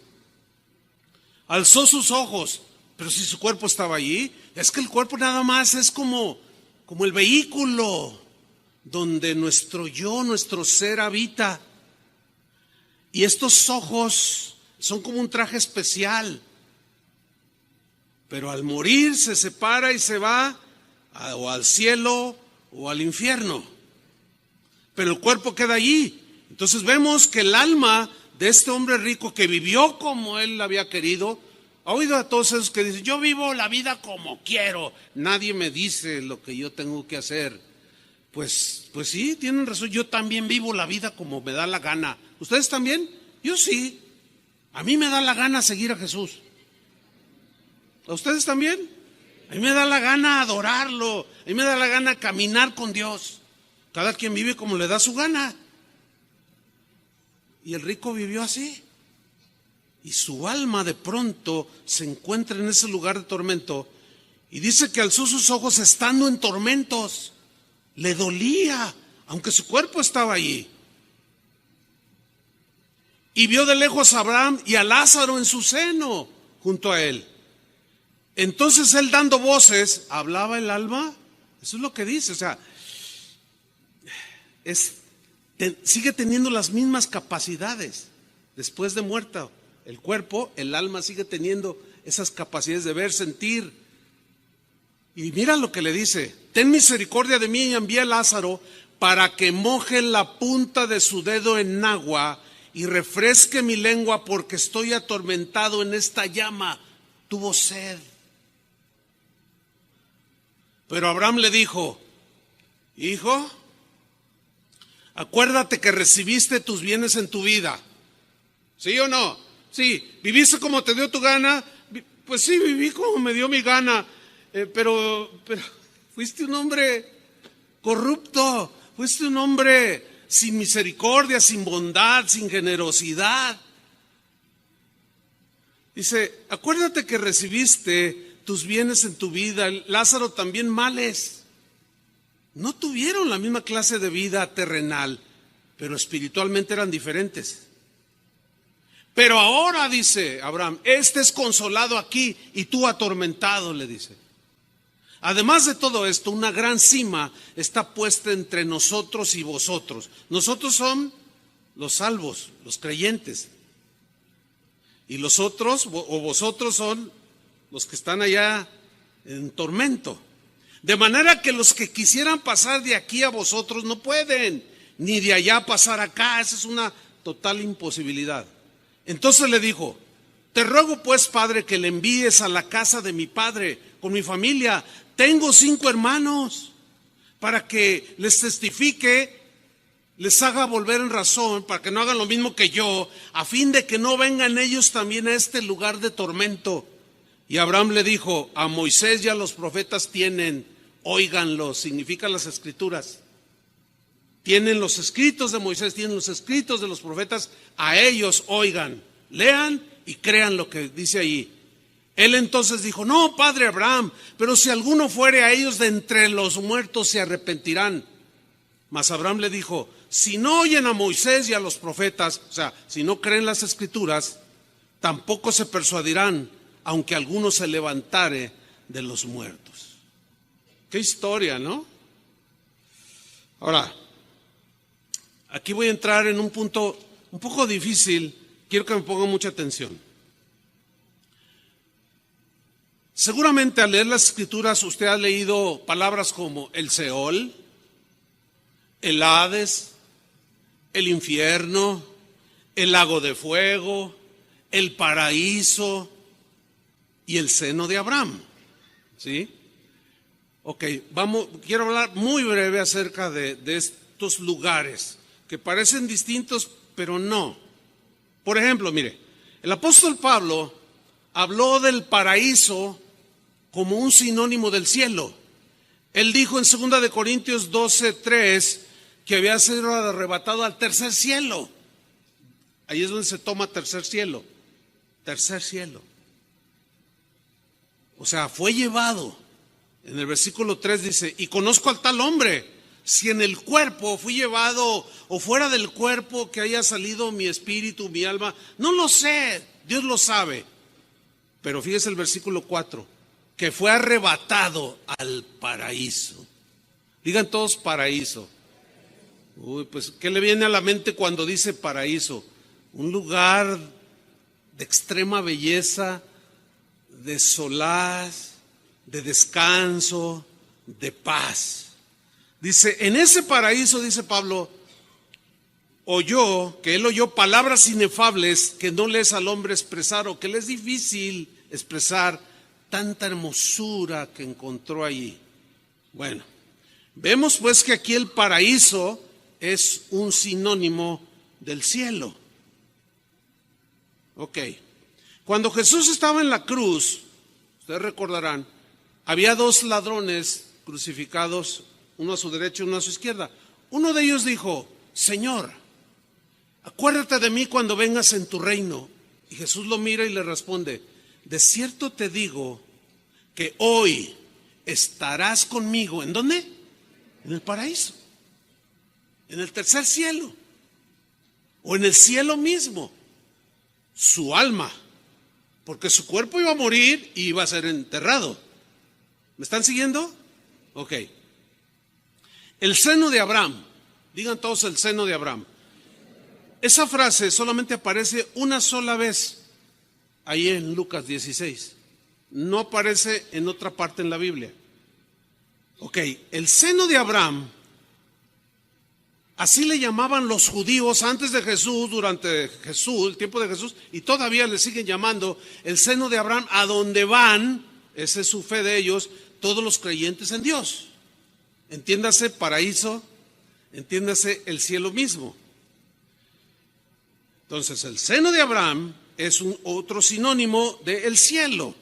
Alzó sus ojos, pero si su cuerpo estaba allí, es que el cuerpo nada más es como el vehículo donde nuestro yo, nuestro ser habita. Y estos ojos son como un traje especial. Pero al morir se separa y se va o al cielo o al infierno. Pero el cuerpo queda allí. Entonces vemos que el alma de este hombre rico que vivió como él había querido. ¿Ha oído a todos esos que dicen, yo vivo la vida como quiero, nadie me dice lo que yo tengo que hacer? Pues sí, tienen razón, yo también vivo la vida como me da la gana. ¿Ustedes también? Yo sí. A mí me da la gana seguir a Jesús. ¿A ustedes también? A mí me da la gana adorarlo, a mí me da la gana caminar con Dios. Cada quien vive como le da su gana. Y el rico vivió así. Y su alma de pronto se encuentra en ese lugar de tormento. Y dice que alzó sus ojos estando en tormentos. Le dolía, aunque su cuerpo estaba allí. Y vio de lejos a Abraham y a Lázaro en su seno junto a él. Entonces él dando voces, ¿hablaba el alma? Eso es lo que dice, o sea, sigue teniendo las mismas capacidades después de muerto. El cuerpo, el alma sigue teniendo esas capacidades de ver, sentir. Y mira lo que le dice: ten misericordia de mí y envía a Lázaro para que moje la punta de su dedo en agua y refresque mi lengua, porque estoy atormentado en esta llama. Tuvo sed. Pero Abraham le dijo: hijo, acuérdate que recibiste tus bienes en tu vida. ¿Sí o no? Sí. ¿Viviste como te dio tu gana? Pues sí, viví como me dio mi gana. Pero fuiste un hombre corrupto. Fuiste un hombre sin misericordia, sin bondad, sin generosidad. Dice: acuérdate que recibiste tus bienes en tu vida. Lázaro también males. No tuvieron la misma clase de vida terrenal, pero espiritualmente eran diferentes. Pero ahora, dice Abraham, este es consolado aquí y tú atormentado, le dice. Además de todo esto, una gran cima está puesta entre nosotros y vosotros. Nosotros son los salvos, los creyentes. Y los otros, o vosotros, son los que están allá en tormento. De manera que los que quisieran pasar de aquí a vosotros no pueden, ni de allá pasar acá. Esa es una total imposibilidad. Entonces le dijo: te ruego pues, padre, que le envíes a la casa de mi padre con mi familia. Tengo 5 hermanos, para que les testifique, les haga volver en razón, para que no hagan lo mismo que yo, a fin de que no vengan ellos también a este lugar de tormento. Y Abraham le dijo: a Moisés y a los profetas tienen, óiganlos. Significa las escrituras. Tienen los escritos de Moisés, tienen los escritos de los profetas, a ellos oigan, lean y crean lo que dice ahí. Él entonces dijo: no, padre Abraham, pero si alguno fuere a ellos de entre los muertos, se arrepentirán. Mas Abraham le dijo: si no oyen a Moisés y a los profetas, o sea, si no creen las escrituras, tampoco se persuadirán, aunque alguno se levantare de los muertos. Qué historia, ¿no? Ahora, aquí voy a entrar en un punto un poco difícil. Quiero que me pongan mucha atención. Seguramente al leer las escrituras usted ha leído palabras como el Seol, el Hades, el infierno, el lago de fuego, el paraíso y el seno de Abraham. ¿Sí? Ok, quiero hablar muy breve acerca de estos lugares que parecen distintos, pero no. Por ejemplo, mire, el apóstol Pablo habló del paraíso como un sinónimo del cielo. Él dijo en 2 de Corintios 12:3 que había sido arrebatado al tercer cielo. Ahí es donde se toma tercer cielo. Tercer cielo. O sea, fue llevado. En el versículo 3 dice: y conozco al tal hombre, si en el cuerpo fui llevado o fuera del cuerpo que haya salido mi espíritu, mi alma, no lo sé, Dios lo sabe. Pero fíjese el versículo 4, que fue arrebatado al paraíso. Digan todos paraíso. Uy, pues, ¿qué le viene a la mente cuando dice paraíso? Un lugar de extrema belleza, de solaz, de descanso, de paz. Dice, en ese paraíso, dice Pablo, él oyó palabras inefables que no le es al hombre expresar, o que le es difícil expresar tanta hermosura que encontró allí. Bueno, vemos pues que aquí el paraíso es un sinónimo del cielo. Ok, cuando Jesús estaba en la cruz, ustedes recordarán, había 2 ladrones crucificados, uno a su derecha y uno a su izquierda. Uno de ellos dijo: Señor, acuérdate de mí cuando vengas en tu reino. Y Jesús lo mira y le responde: de cierto te digo que hoy estarás conmigo. ¿En dónde? En el paraíso, en el tercer cielo, o en el cielo mismo. Su alma, porque su cuerpo iba a morir y iba a ser enterrado. ¿Me están siguiendo? Ok. El seno de Abraham. Digan todos el seno de Abraham. Esa frase solamente aparece una sola vez ahí en Lucas 16. No aparece en otra parte en la Biblia. Ok, el seno de Abraham, así le llamaban los judíos antes de Jesús, durante Jesús, el tiempo de Jesús, y todavía le siguen llamando el seno de Abraham, a donde van, esa es su fe de ellos, todos los creyentes en Dios. Entiéndase paraíso, entiéndase el cielo mismo. Entonces, el seno de Abraham es otro sinónimo del cielo.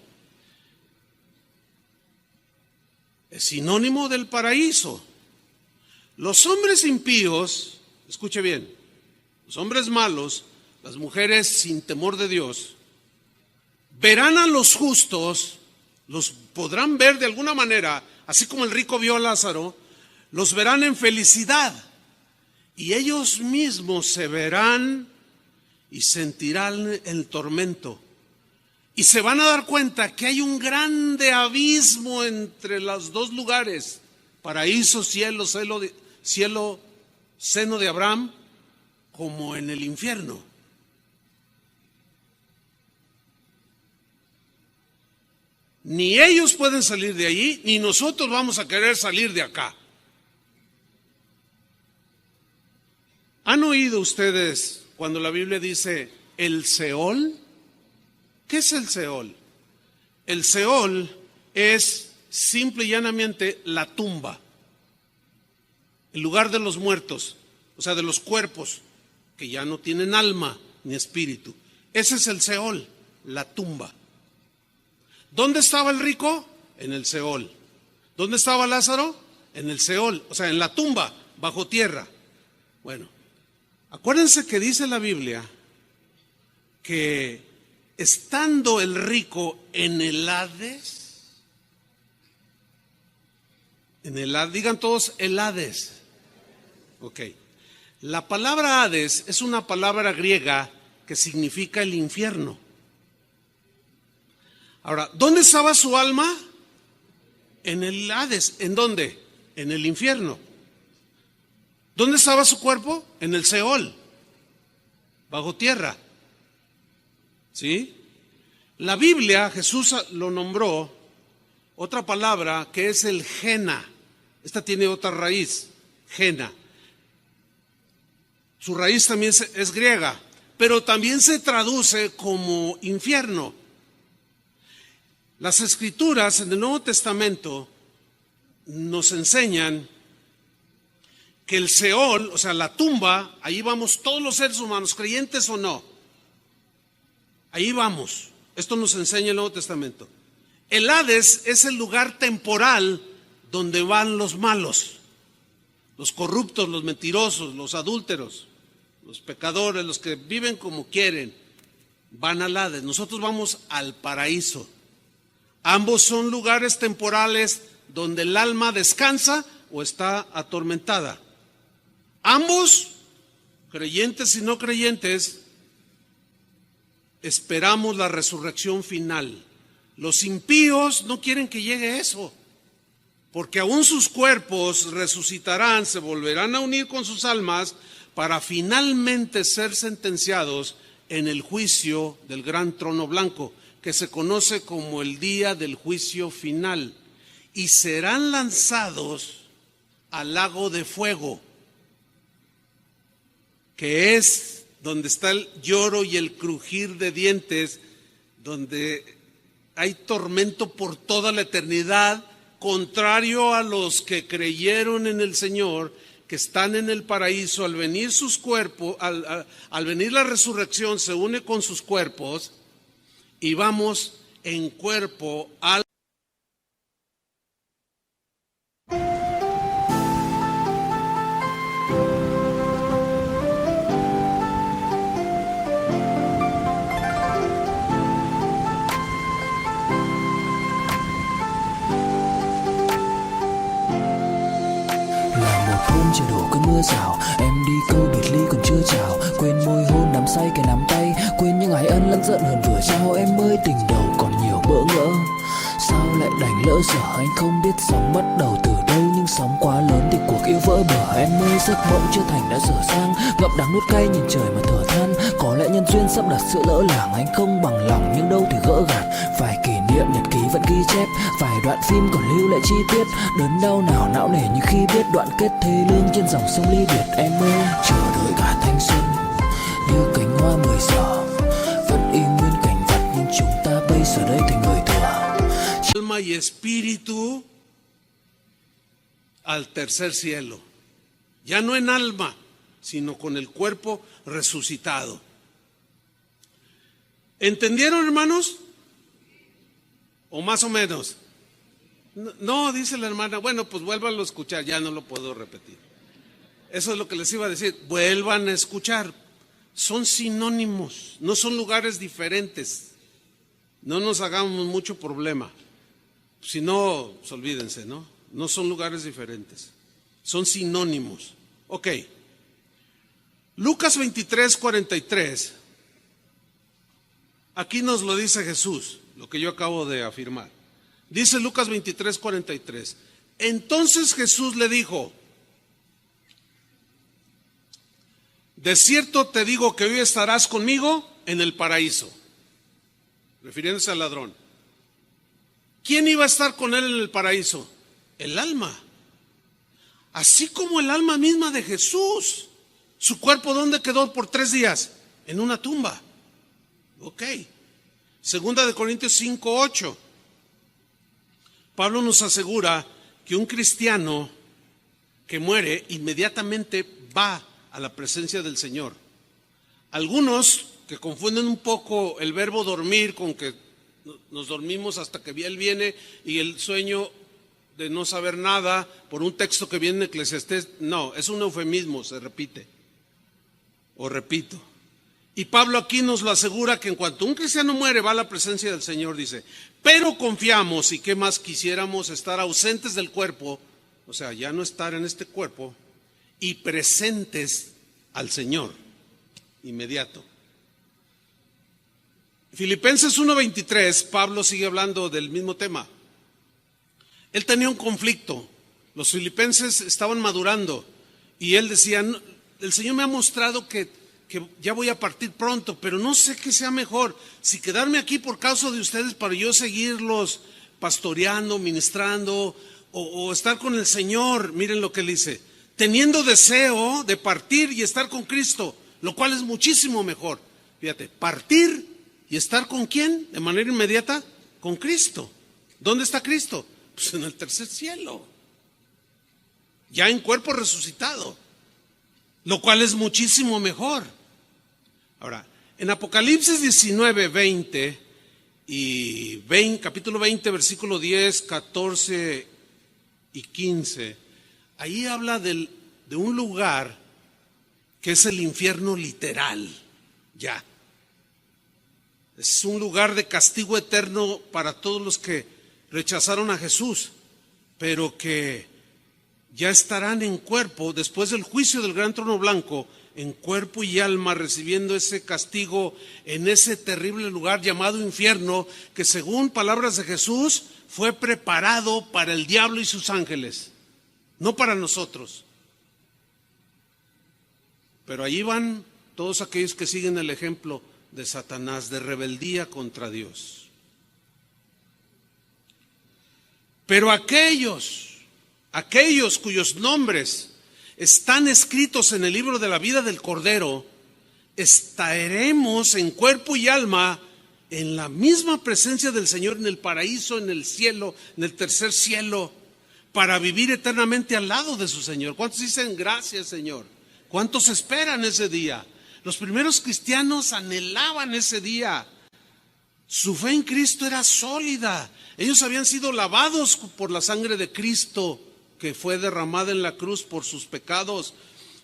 Es sinónimo del paraíso. Los hombres impíos, escuche bien, los hombres malos, las mujeres sin temor de Dios, verán a los justos, los podrán ver de alguna manera, así como el rico vio a Lázaro, los verán en felicidad y ellos mismos se verán y sentirán el tormento. Y se van a dar cuenta que hay un grande abismo entre los dos lugares, paraíso, cielo, seno de Abraham, como en el infierno. Ni ellos pueden salir de allí, ni nosotros vamos a querer salir de acá. ¿Han oído ustedes cuando la Biblia dice el Seol? ¿Qué es el Seol? El Seol es simple y llanamente la tumba, el lugar de los muertos, o sea, de los cuerpos que ya no tienen alma ni espíritu. Ese es el Seol, la tumba. ¿Dónde estaba el rico? En el Seol. ¿Dónde estaba Lázaro? En el Seol, o sea, en la tumba, bajo tierra. Bueno, acuérdense que dice la Biblia que estando el rico en el Hades, digan todos el Hades. Ok. La palabra Hades es una palabra griega que significa el infierno. Ahora, ¿dónde estaba su alma? En el Hades. ¿En dónde? En el infierno. ¿Dónde estaba su cuerpo? En el Seol, bajo tierra. ¿Sí? La Biblia, Jesús lo nombró otra palabra que es el Gena. Esta tiene otra raíz, Gena. Su raíz también es griega, pero también se traduce como infierno. Las Escrituras en el Nuevo Testamento nos enseñan que el Seol, o sea, la tumba, ahí vamos todos los seres humanos, creyentes o no. Ahí vamos. Esto nos enseña el Nuevo Testamento. El Hades es el lugar temporal donde van los malos, los corruptos, los mentirosos, los adúlteros, los pecadores, los que viven como quieren, van al Hades. Nosotros vamos al paraíso. Ambos son lugares temporales donde el alma descansa o está atormentada. Ambos, creyentes y no creyentes, esperamos la resurrección final. Los impíos no quieren que llegue eso, porque aún sus cuerpos resucitarán, se volverán a unir con sus almas para finalmente ser sentenciados en el juicio del gran trono blanco, que se conoce como el día del juicio final, y serán lanzados al lago de fuego, que es donde está el lloro y el crujir de dientes, donde hay tormento por toda la eternidad, contrario a los que creyeron en el Señor, que están en el paraíso. Al venir sus cuerpos, al venir la resurrección, se une con sus cuerpos y vamos en cuerpo al trời đổ cơn mưa rào, em đi câu biệt ly còn chưa chào, quên môi hôn nắm say cái nắm tay, quên những ái ân lẫn giận hờn vừa trao. Em ơi tình đầu còn nhiều bỡ ngỡ, sao lại đành lỡ dở. Anh không biết sóng bắt đầu từ đâu, nhưng sóng quá lớn thì cuộc yêu vỡ bờ. Em ơi giấc mộng chưa thành đã dở dang, ngậm đắng nuốt cay nhìn trời mà thở than. Có lẽ nhân duyên sắp đặt sự lỡ làng, anh không bằng lòng nhưng đâu thì gỡ gạc. Vài kỷ niệm nhật ký vẫn ghi chép. Vài đoạn phim còn lưu lại chi tiết, đớn đau nào não nề như khi biết đoạn kết thê lương trên dòng sông ly biệt. Em ơi, chờ đợi cả thanh xuân như cánh hoa 10 giờ, vẫn y nguyên cảnh vật nhưng chúng ta bây giờ đây thành người thừa. Alma y espíritu al tercer cielo. Ya no en alma, sino con el cuerpo resucitado. ¿Entendieron, hermanos? ¿O más o menos? No, dice la hermana, bueno, pues vuélvanlo a escuchar, ya no lo puedo repetir. Eso es lo que les iba a decir, vuelvan a escuchar. Son sinónimos, no son lugares diferentes. No nos hagamos mucho problema. Si no, pues olvídense, ¿no? No son lugares diferentes, son sinónimos. Ok. Lucas 23:43. Aquí nos lo dice Jesús, lo que yo acabo de afirmar. Dice Lucas 23:43. Entonces Jesús le dijo: de cierto te digo que hoy estarás conmigo en el paraíso. Refiriéndose al ladrón. ¿Quién iba a estar con él en el paraíso? El alma. Así como el alma misma de Jesús. ¿Su cuerpo dónde quedó por 3 días? En una tumba. Ok. Segunda de Corintios 5:8. Pablo nos asegura que un cristiano que muere inmediatamente va a la presencia del Señor. Algunos que confunden un poco el verbo dormir con que nos dormimos hasta que Él viene, y el sueño de no saber nada por un texto que viene en Eclesiastés. No, es un eufemismo, se repite. O repito. Y Pablo aquí nos lo asegura, que en cuanto un cristiano muere va a la presencia del Señor, dice, pero confiamos, y qué más quisiéramos, estar ausentes del cuerpo, o sea, ya no estar en este cuerpo, y presentes al Señor, inmediato. Filipenses 1:23, Pablo sigue hablando del mismo tema. Él tenía un conflicto, los filipenses estaban madurando, y él decía, no, el Señor me ha mostrado que ya voy a partir pronto, pero no sé qué sea mejor, si quedarme aquí por causa de ustedes para yo seguirlos pastoreando, ministrando, o estar con el Señor. Miren lo que él dice: teniendo deseo de partir y estar con Cristo, lo cual es muchísimo mejor. Fíjate, partir y estar ¿con quién? De manera inmediata, con Cristo. ¿Dónde está Cristo? Pues en el tercer cielo, ya en cuerpo resucitado, lo cual es muchísimo mejor. Ahora, en Apocalipsis 19:20 y capítulo 20, versículo 10, 14 y 15, ahí habla de un lugar que es el infierno literal, ya. Es un lugar de castigo eterno para todos los que rechazaron a Jesús, pero que ya estarán en cuerpo, después del juicio del gran trono blanco, en cuerpo y alma, recibiendo ese castigo en ese terrible lugar llamado infierno, que según palabras de Jesús fue preparado para el diablo y sus ángeles, no para nosotros. Pero allí van todos aquellos que siguen el ejemplo de Satanás, de rebeldía contra Dios. Pero aquellos cuyos nombres están escritos en el libro de la vida del Cordero, estaremos en cuerpo y alma en la misma presencia del Señor, en el paraíso, en el cielo, en el tercer cielo, para vivir eternamente al lado de su Señor. ¿Cuántos dicen gracias, Señor? ¿Cuántos esperan ese día? Los primeros cristianos anhelaban ese día. Su fe en Cristo era sólida. Ellos habían sido lavados por la sangre de Cristo, que fue derramada en la cruz por sus pecados.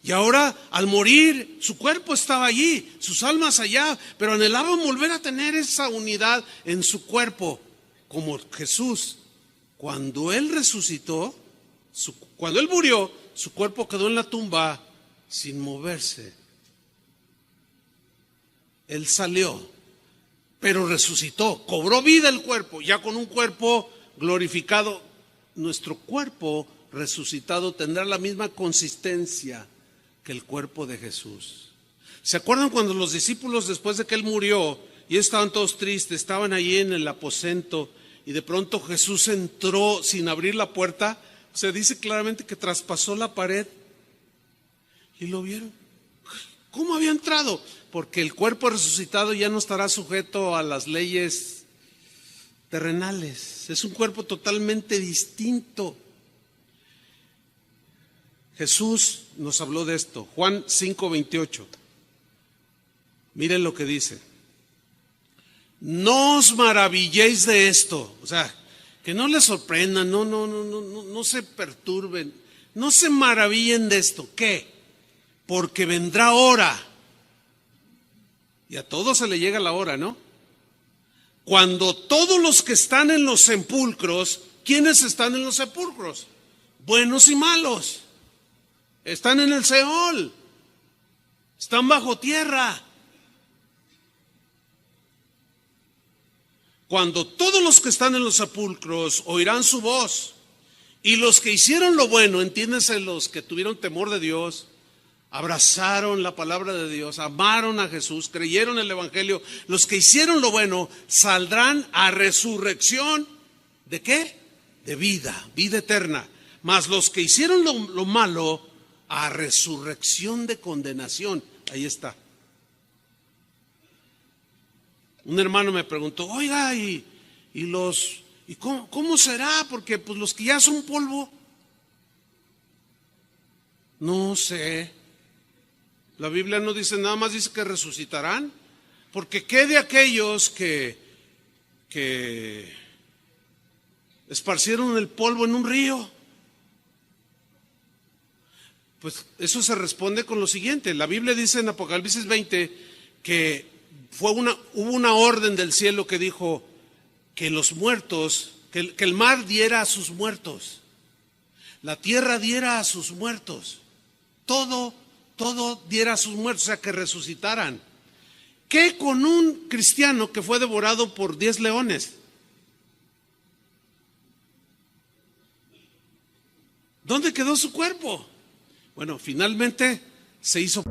Y ahora, al morir, su cuerpo estaba allí, sus almas allá, pero anhelaban volver a tener esa unidad en su cuerpo, como Jesús. Cuando Él resucitó, cuando Él murió, su cuerpo quedó en la tumba sin moverse. Él salió, pero resucitó, cobró vida el cuerpo, ya con un cuerpo glorificado. Nuestro cuerpo resucitado tendrá la misma consistencia que el cuerpo de Jesús. ¿Se acuerdan cuando los discípulos, después de que Él murió, y estaban todos tristes, estaban allí en el aposento, y de pronto Jesús entró sin abrir la puerta, se dice claramente que traspasó la pared y lo vieron. ¿Cómo había entrado? Porque el cuerpo resucitado ya no estará sujeto a las leyes terrenales. Es un cuerpo totalmente distinto. Jesús nos habló de esto. Juan 5:28. Miren lo que dice. No os maravilléis de esto. O sea, que no les sorprendan, no se perturben, no se maravillen de esto. ¿Qué? Porque vendrá hora. Y a todos se le llega la hora, ¿no? Cuando todos los que están en los sepulcros, ¿quiénes están en los sepulcros? Buenos y malos. Están en el Seol. Están bajo tierra. Cuando todos los que están en los sepulcros oirán su voz, y los que hicieron lo bueno, entiéndense, los que tuvieron temor de Dios, abrazaron la palabra de Dios, amaron a Jesús, creyeron el Evangelio, los que hicieron lo bueno saldrán a resurrección. ¿De qué? De vida eterna. Mas los que hicieron lo malo, a resurrección de condenación. Ahí está. Un hermano me preguntó, oiga, ¿y cómo será? Porque pues los que ya son polvo. No sé. La Biblia no dice nada más, dice que resucitarán. Porque ¿qué de aquellos que esparcieron el polvo en un río? Pues eso se responde con lo siguiente. La Biblia dice en Apocalipsis 20 que hubo una orden del cielo que dijo que los muertos, que el mar diera a sus muertos, la tierra diera a sus muertos, todo diera a sus muertos, o sea, que resucitaran. ¿Qué con un cristiano que fue devorado por 10 leones? ¿Dónde quedó su cuerpo? Bueno, finalmente se hizo.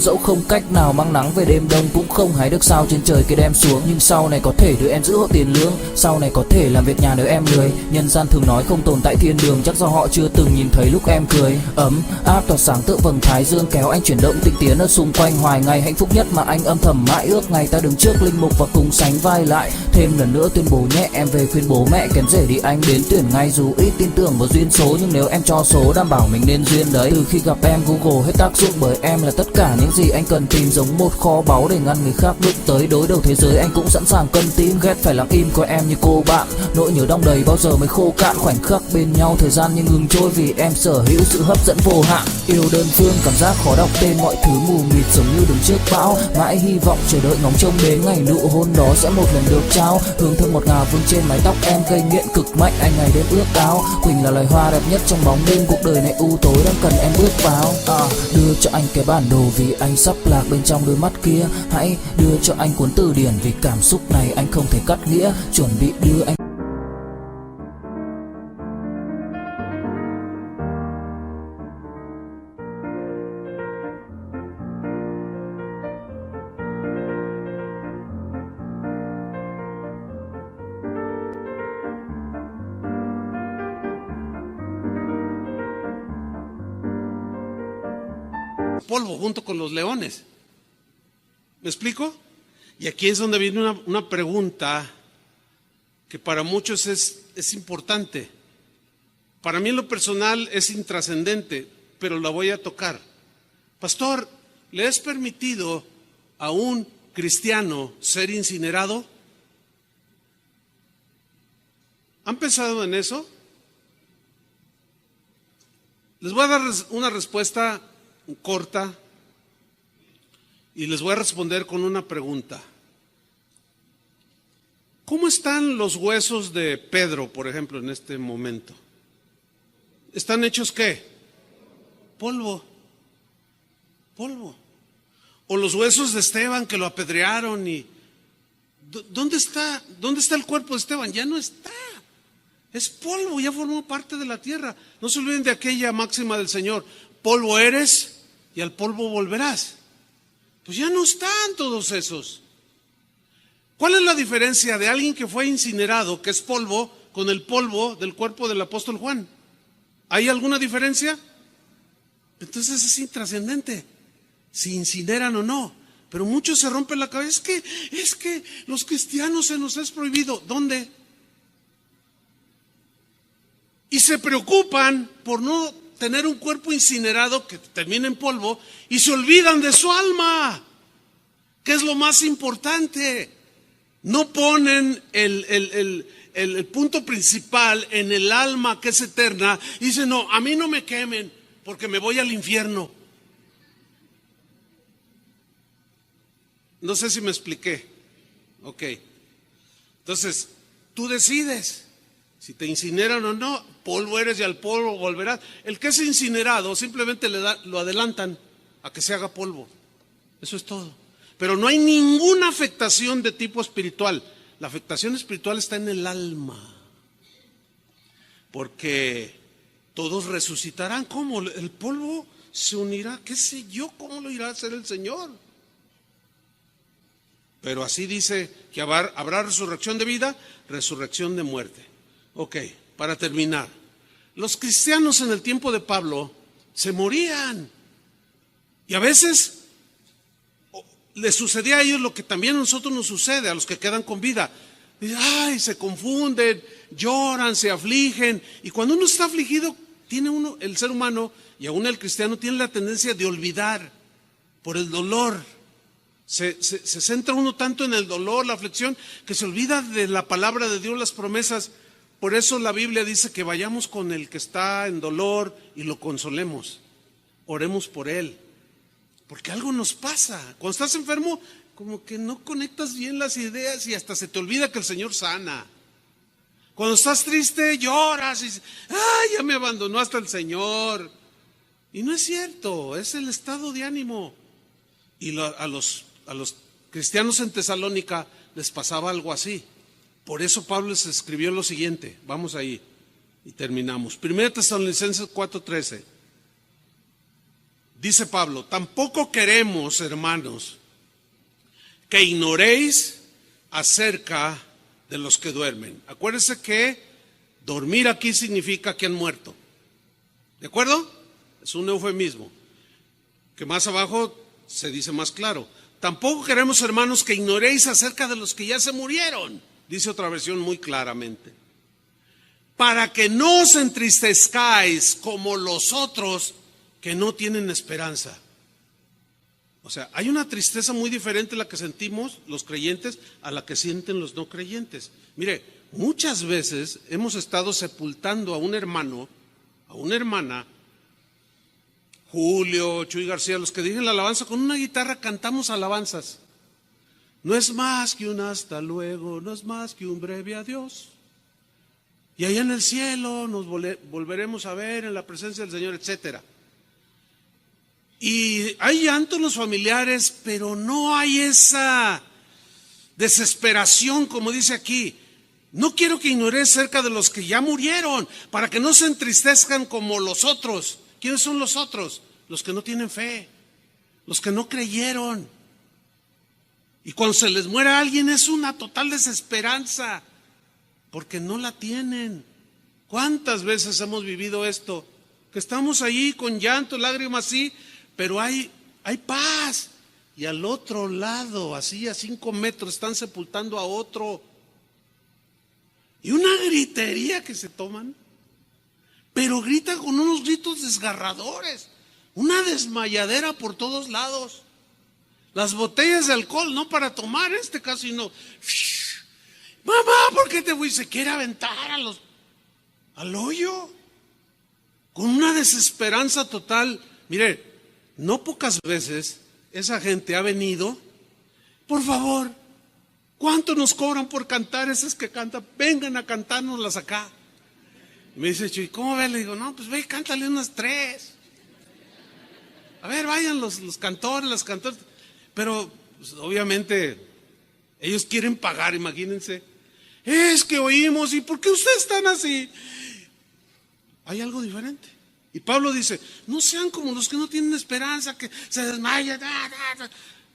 Dẫu không cách nào mang nắng về đêm đông, cũng không hái được sao trên trời kia đem xuống, nhưng sau này có thể đưa em giữ hộ tiền lương, sau này có thể làm việc nhà nếu em lười. Nhân gian thường nói không tồn tại thiên đường, chắc do họ chưa từng nhìn thấy lúc em cười. Ấm áp tỏa sáng tựa vầng thái dương, kéo anh chuyển động tinh tiến ở xung quanh hoài ngày. Hạnh phúc nhất mà anh âm thầm mãi ước, ngày ta đứng trước linh mục và cùng sánh vai lại. Thêm lần nữa tuyên bố nhẹ, em về khuyên bố mẹ kém rể đi anh đến tuyển ngay. Dù ít tin tưởng vào duyên số, nhưng nếu em cho số đảm bảo mình nên duyên đấy. Từ khi gặp em Google hết tác dụng, bởi em là tất cả những gì anh cần tìm, giống một kho báu để ngăn người khác đụng tới. Đối đầu thế giới anh cũng sẵn sàng cân tim, ghét phải lặng im coi em như cô bạn. Nỗi nhớ đong đầy bao giờ mới khô cạn, khoảnh khắc bên nhau thời gian như ngừng trôi, vì em sở hữu sự hấp dẫn vô hạn. Yêu đơn phương cảm giác khó đọc tên, mọi thứ mù mịt giống như đứng trước bão. Mãi hy vọng chờ đợi ngóng trông đến ngày nụ hôn đó sẽ một lần được trao. Hương thơm ngọt ngào vương trên mái tóc em, gây nghiện cực mạnh anh ngày đêm ước ao. Quỳnh là loài hoa đẹp nhất trong bóng đêm, cuộc đời này u tối đang cần em bước vào. Đưa cho anh cái bản đồ vì anh sắp lạc bên trong đôi mắt kia. Hãy đưa cho anh cuốn từ điển vì cảm xúc này anh không thể cắt nghĩa. Chuẩn bị đưa anh. Polvo junto con los leones. ¿Me explico? Y aquí es donde viene una pregunta que para muchos es importante. Para mí en lo personal es intrascendente, pero la voy a tocar. Pastor, ¿le es permitido a un cristiano ser incinerado? ¿Han pensado en eso? Les voy a dar una respuesta corta y les voy a responder con una pregunta. ¿Cómo están los huesos de Pedro, por ejemplo, en este momento? ¿Están hechos qué? Polvo. Polvo. O los huesos de Esteban que lo apedrearon y... ¿Dónde está el cuerpo de Esteban? Ya no está. Es polvo, ya formó parte de la tierra. No se olviden de aquella máxima del Señor: polvo eres y al polvo volverás. Pues ya no están todos esos. ¿Cuál es la diferencia de alguien que fue incinerado, que es polvo, con el polvo del cuerpo del apóstol Juan? ¿Hay alguna diferencia? Entonces es intrascendente, si incineran o no. Pero muchos se rompen la cabeza. Es que los cristianos se nos es prohibido. ¿Dónde? Y se preocupan por no tener un cuerpo incinerado que termine en polvo y se olvidan de su alma, que es lo más importante. No ponen el punto principal en el alma, que es eterna, y dicen: no, a mí no me quemen porque me voy al infierno. No sé si me expliqué. Ok. Entonces, tú decides si te incineran o no. Polvo eres y al polvo volverás. El que es incinerado simplemente lo adelantan a que se haga polvo. Eso es todo. Pero no hay ninguna afectación de tipo espiritual. La afectación espiritual está en el alma. Porque todos resucitarán. ¿Cómo? El polvo se unirá. ¿Qué sé yo? ¿Cómo lo irá a hacer el Señor? Pero así dice que habrá resurrección de vida, resurrección de muerte. Ok, para terminar. Los cristianos en el tiempo de Pablo se morían. Y a veces les sucedía a ellos lo que también a nosotros nos sucede, a los que quedan con vida. Dicen: ay, se confunden, lloran, se afligen. Y cuando uno está afligido, el ser humano, y aún el cristiano, tiene la tendencia de olvidar por el dolor. Se centra uno tanto en el dolor, la aflicción, que se olvida de la palabra de Dios, las promesas. Por eso la Biblia dice que vayamos con el que está en dolor y lo consolemos. Oremos por él. Porque algo nos pasa. Cuando estás enfermo, como que no conectas bien las ideas y hasta se te olvida que el Señor sana. Cuando estás triste, lloras y dices: ay, ya me abandonó hasta el Señor. Y no es cierto, es el estado de ánimo. Y a los cristianos en Tesalónica les pasaba algo así. Por eso Pablo les escribió lo siguiente. Vamos ahí y terminamos. 1 Tesalonicenses 4:13. Dice Pablo: tampoco queremos, hermanos, que ignoréis acerca de los que duermen. Acuérdense que dormir aquí significa que han muerto. ¿De acuerdo? Es un eufemismo. Que más abajo se dice más claro. Tampoco queremos, hermanos, que ignoréis acerca de los que ya se murieron. Dice otra versión muy claramente. Para que no os entristezcáis como los otros que no tienen esperanza. O sea, hay una tristeza muy diferente la que sentimos los creyentes a la que sienten los no creyentes. Mire, muchas veces hemos estado sepultando a un hermano, a una hermana, Julio, Chuy García, los que dirigen la alabanza, con una guitarra cantamos alabanzas. No es más que un hasta luego, no es más que un breve adiós. Y allá en el cielo nos volveremos a ver en la presencia del Señor, etcétera. Y hay llanto en los familiares, pero no hay esa desesperación como dice aquí. No quiero que ignoréis cerca de los que ya murieron, para que no se entristezcan como los otros. ¿Quiénes son los otros? Los que no tienen fe, los que no creyeron. Y cuando se les muere a alguien es una total desesperanza, porque no la tienen. ¿Cuántas veces hemos vivido esto? Que estamos ahí con llanto, lágrimas, sí, pero hay paz. Y al otro lado, así a 5 metros, están sepultando a otro. Y una gritería que se toman. Pero gritan con unos gritos desgarradores. Una desmayadera por todos lados. Las botellas de alcohol, no para tomar en este caso, sino... Mamá, ¿por qué te voy? Se quiere aventar al hoyo. Con una desesperanza total. Mire, no pocas veces esa gente ha venido, por favor, ¿cuánto nos cobran por cantar esas que cantan? Vengan a cantárnoslas acá. Y me dice Chuy, ¿cómo ves? Le digo, no, pues ve, cántale unas 3. A ver, vayan los cantores, las cantoras. Pero pues, obviamente ellos quieren pagar, imagínense. Es que oímos, ¿y por qué ustedes están así? Hay algo diferente. Y Pablo dice, no sean como los que no tienen esperanza, que se desmayan.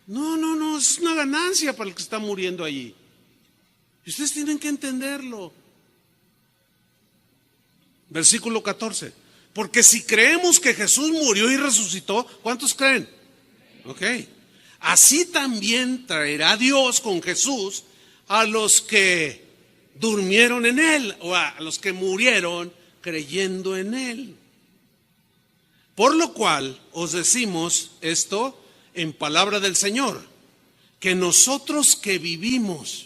No, es una ganancia para el que está muriendo allí. Y ustedes tienen que entenderlo. Versículo 14. Porque si creemos que Jesús murió y resucitó, ¿cuántos creen? Ok. Así también traerá Dios con Jesús a los que durmieron en Él, o a los que murieron creyendo en Él. Por lo cual os decimos esto en palabra del Señor, que nosotros que vivimos,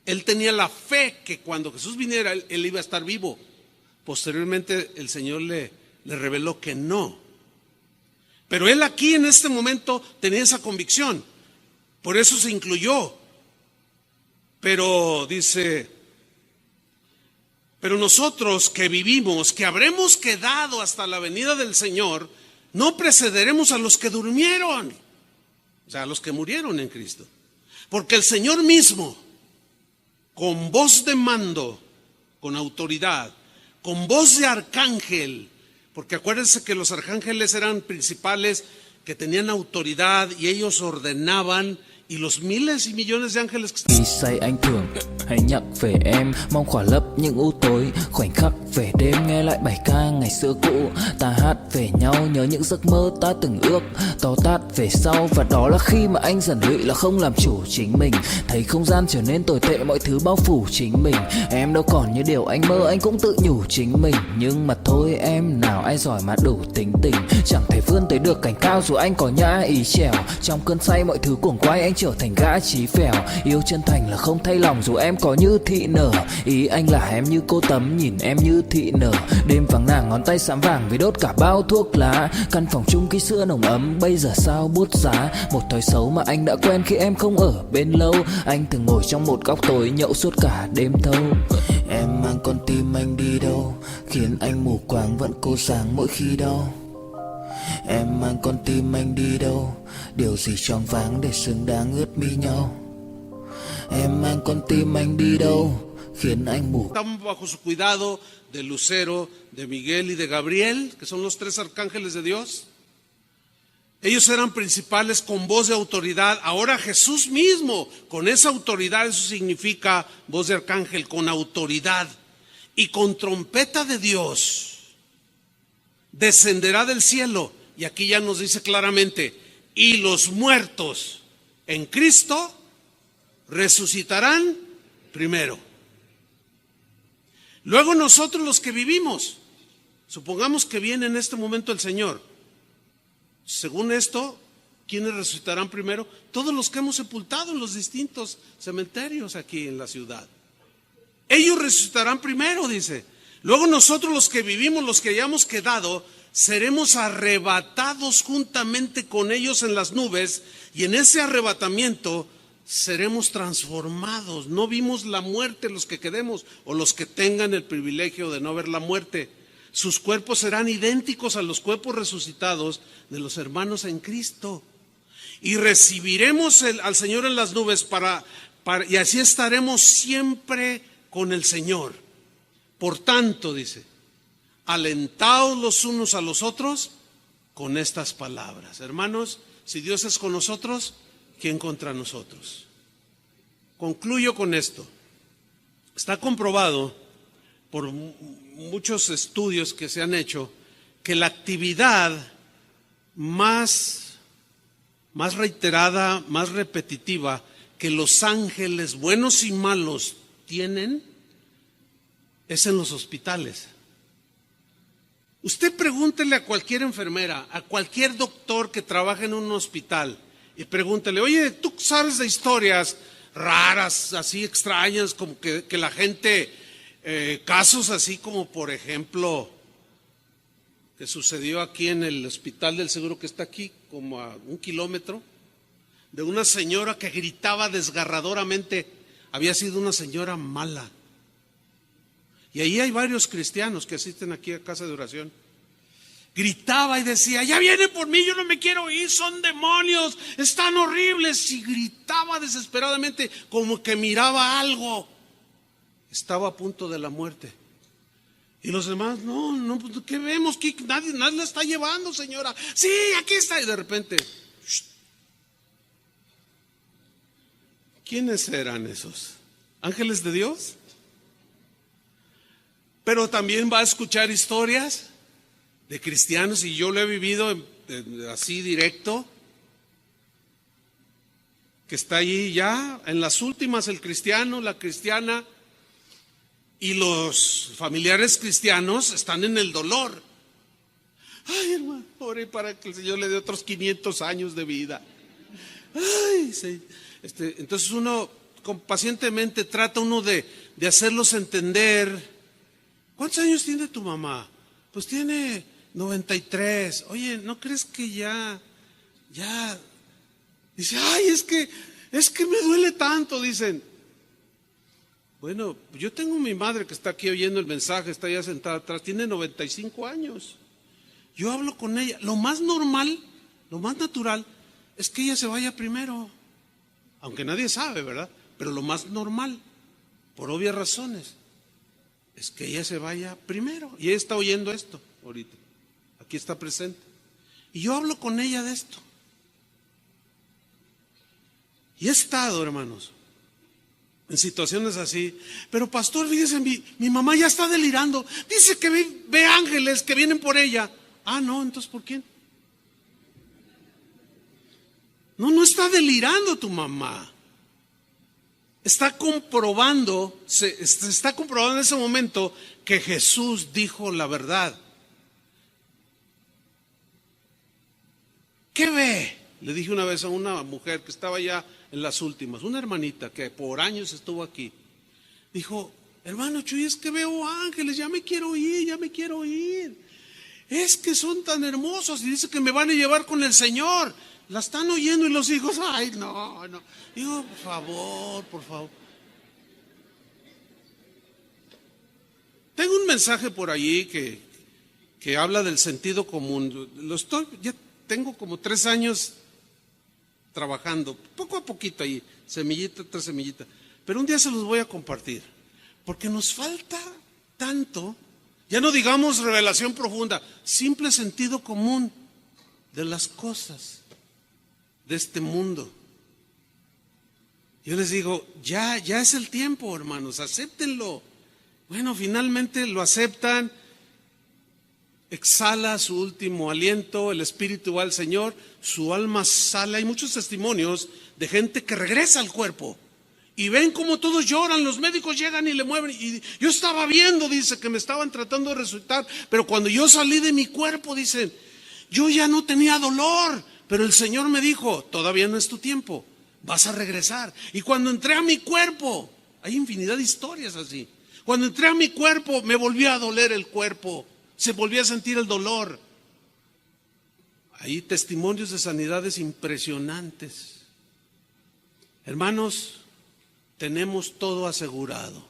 Él tenía la fe que cuando Jesús viniera, Él iba a estar vivo. Posteriormente el Señor le reveló que no. Pero Él aquí en este momento tenía esa convicción. Por eso se incluyó. Pero dice, pero nosotros que vivimos, que habremos quedado hasta la venida del Señor, no precederemos a los que durmieron, o sea, a los que murieron en Cristo. Porque el Señor mismo, con voz de mando, con autoridad, con voz de arcángel, porque acuérdense que los arcángeles eran principales que tenían autoridad y ellos ordenaban, y los miles y millones de ángeles que Khi say anh thường hãy nhắc về em, mong khỏa lấp những u tối, khoảnh khắc về đêm nghe lại bài ca ngày xưa cũ. Ta hát về nhau nhớ những giấc mơ ta từng ước, to tát về sau, và đó là khi mà anh dần lụy là không làm chủ chính mình, thấy không gian trở nên tồi tệ, mọi thứ bao phủ chính mình. Em đâu còn như điều anh mơ, anh cũng tự nhủ chính mình, nhưng mà thôi em, nào ai giỏi mà đủ tính tình, chẳng thể vươn tới được cảnh cao dù anh có nhã ý trèo. Trong cơn say mọi thứ cuồng quay, anh trở thành gã chí phèo, yêu chân thành là không thay lòng dù em có như thị nở. Ý anh là em như cô tấm, nhìn em như thị nở. Đêm vắng nàng ngón tay xám vàng vì đốt cả bao thuốc lá. Căn phòng chung ký sữa nồng ấm bây giờ sao bút giá. Một thói xấu mà anh đã quen khi em không ở bên lâu. Anh thường ngồi trong một góc tối nhậu suốt cả đêm thâu. Em mang con tim anh đi đâu, khiến anh mù quáng vẫn cố sáng mỗi khi đau. Em mang con tim anh đi đâu, điều gì choáng váng để xứng đáng ướt mi nhau. Em mang con tim anh đi đâu, khiến anh mù. Estamos bajo su cuidado de Lucero, de Miguel y de Gabriel, que son los 3 arcángeles de Dios. Ellos eran principales con voz de autoridad. Ahora Jesús mismo, con esa autoridad, eso significa voz de arcángel, con autoridad y con trompeta de Dios, descenderá del cielo. Y aquí ya nos dice claramente, y los muertos en Cristo resucitarán primero. Luego nosotros los que vivimos, supongamos que viene en este momento el Señor. Según esto, ¿quiénes resucitarán primero? Todos los que hemos sepultado en los distintos cementerios aquí en la ciudad. Ellos resucitarán primero, dice. Luego nosotros los que vivimos, los que hayamos quedado, seremos arrebatados juntamente con ellos en las nubes, y en ese arrebatamiento seremos transformados. No vimos la muerte los que quedemos, o los que tengan el privilegio de no ver la muerte. Sus cuerpos serán idénticos a los cuerpos resucitados de los hermanos en Cristo. Y recibiremos al Señor en las nubes y así estaremos siempre con el Señor. Por tanto, dice, alentaos los unos a los otros con estas palabras. Hermanos, si Dios es con nosotros, ¿quién contra nosotros? Concluyo con esto. Está comprobado por muchos estudios que se han hecho que la actividad más reiterada, más repetitiva que los ángeles buenos y malos tienen es en los hospitales. Usted pregúntele a cualquier enfermera, a cualquier doctor que trabaje en un hospital, y pregúntele, oye, ¿tú sabes de historias raras, así extrañas, como que la gente, casos así como por ejemplo, que sucedió aquí en el Hospital del Seguro que está aquí como a 1 kilómetro, de una señora que gritaba desgarradoramente. Había sido una señora mala. Y ahí hay varios cristianos que asisten aquí a casa de oración. Gritaba y decía: ya viene por mí, yo no me quiero ir, son demonios, están horribles. Y gritaba desesperadamente, como que miraba algo. Estaba a punto de la muerte. Y los demás, no, ¿qué vemos? Nadie la está llevando, señora. Sí, aquí está. Y de repente, ¡shh! ¿Quiénes eran esos? ¿Ángeles de Dios? Pero también va a escuchar historias de cristianos, y yo lo he vivido así directo, que está allí ya en las últimas el cristiano, la cristiana, y los familiares cristianos están en el dolor. Ay, hermano, ore para que el Señor le dé otros 500 años de vida. Ay, sí. Entonces uno pacientemente trata de hacerlos entender. ¿Cuántos años tiene tu mamá? Pues tiene 93. Oye, ¿no crees que ya? Dice, ay, es que me duele tanto, dicen. Bueno, yo tengo mi madre que está aquí oyendo el mensaje, está ya sentada atrás, tiene 95 años. Yo hablo con ella. Lo más normal, lo más natural, es que ella se vaya primero. Aunque nadie sabe, ¿verdad? Pero lo más normal, por obvias razones, es que ella se vaya primero. Y ella está oyendo esto ahorita. Aquí está presente. Y yo hablo con ella de esto. Y he estado, hermanos, en situaciones así. Pero pastor, fíjese, mi mamá ya está delirando. Dice que ve ángeles que vienen por ella. Ah, no, entonces ¿por quién? No está delirando tu mamá. Está comprobando, se está comprobando en ese momento que Jesús dijo la verdad. ¿Qué ve? Le dije una vez a una mujer que estaba ya en las últimas, una hermanita que por años estuvo aquí. Dijo, hermano Chuy, es que veo ángeles, ya me quiero ir. Es que son tan hermosos y dice que me van a llevar con el Señor. La están oyendo y los hijos, ay, no. Digo, por favor. Tengo un mensaje por allí que habla del sentido común. Ya tengo como 3 años trabajando, poco a poquito ahí, semillita tras semillita. Pero un día se los voy a compartir, porque nos falta tanto, ya no digamos revelación profunda, simple sentido común de las cosas de este mundo. Yo les digo, ya es el tiempo, hermanos, acéptenlo. Bueno, finalmente lo aceptan, exhala su último aliento, el espíritu va al Señor, su alma sale. Hay muchos testimonios de gente que regresa al cuerpo y ven cómo todos lloran, los médicos llegan y le mueven. Y yo estaba viendo, dice, que me estaban tratando de resucitar, pero cuando yo salí de mi cuerpo, dicen, yo ya no tenía dolor, pero el Señor me dijo, todavía no es tu tiempo, vas a regresar. Y cuando entré a mi cuerpo, hay infinidad de historias así. Cuando entré a mi cuerpo, me volvió a doler el cuerpo, se volvió a sentir el dolor. Hay testimonios de sanidades impresionantes. Hermanos, tenemos todo asegurado.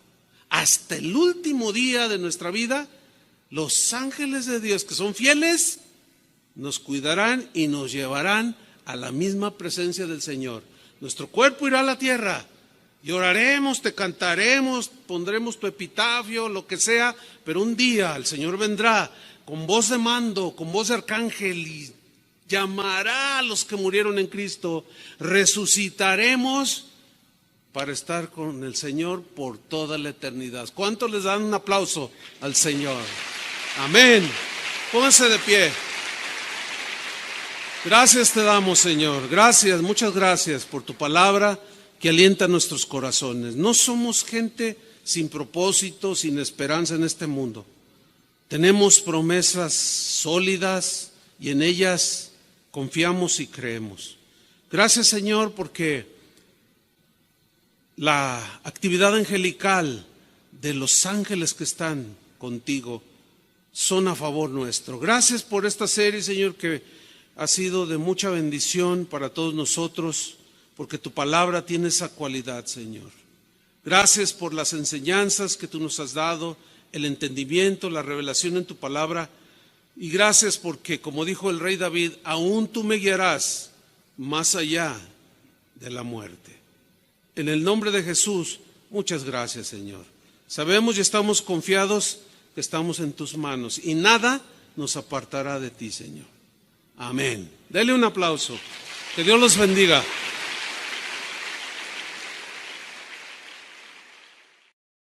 Hasta el último día de nuestra vida, los ángeles de Dios que son fieles nos cuidarán y nos llevarán a la misma presencia del Señor. Nuestro cuerpo irá a la tierra, lloraremos, te cantaremos, pondremos tu epitafio, lo que sea, pero un día el Señor vendrá con voz de mando, con voz de arcángel, y llamará a los que murieron en Cristo. Resucitaremos para estar con el Señor por toda la eternidad. ¿Cuántos les dan un aplauso al Señor? Amén. Pónganse de pie. Gracias te damos, Señor. Gracias, muchas gracias por tu palabra que alienta nuestros corazones. No somos gente sin propósito, sin esperanza en este mundo. Tenemos promesas sólidas y en ellas confiamos y creemos. Gracias, Señor, porque la actividad angelical de los ángeles que están contigo son a favor nuestro. Gracias por esta serie, Señor, que ha sido de mucha bendición para todos nosotros, porque tu palabra tiene esa cualidad, Señor. Gracias por las enseñanzas que tú nos has dado, el entendimiento, la revelación en tu palabra. Y gracias porque, como dijo el rey David, aún tú me guiarás más allá de la muerte. En el nombre de Jesús, muchas gracias, Señor. Sabemos y estamos confiados que estamos en tus manos y nada nos apartará de ti, Señor. Amén. Dele un aplauso. Que Dios los bendiga.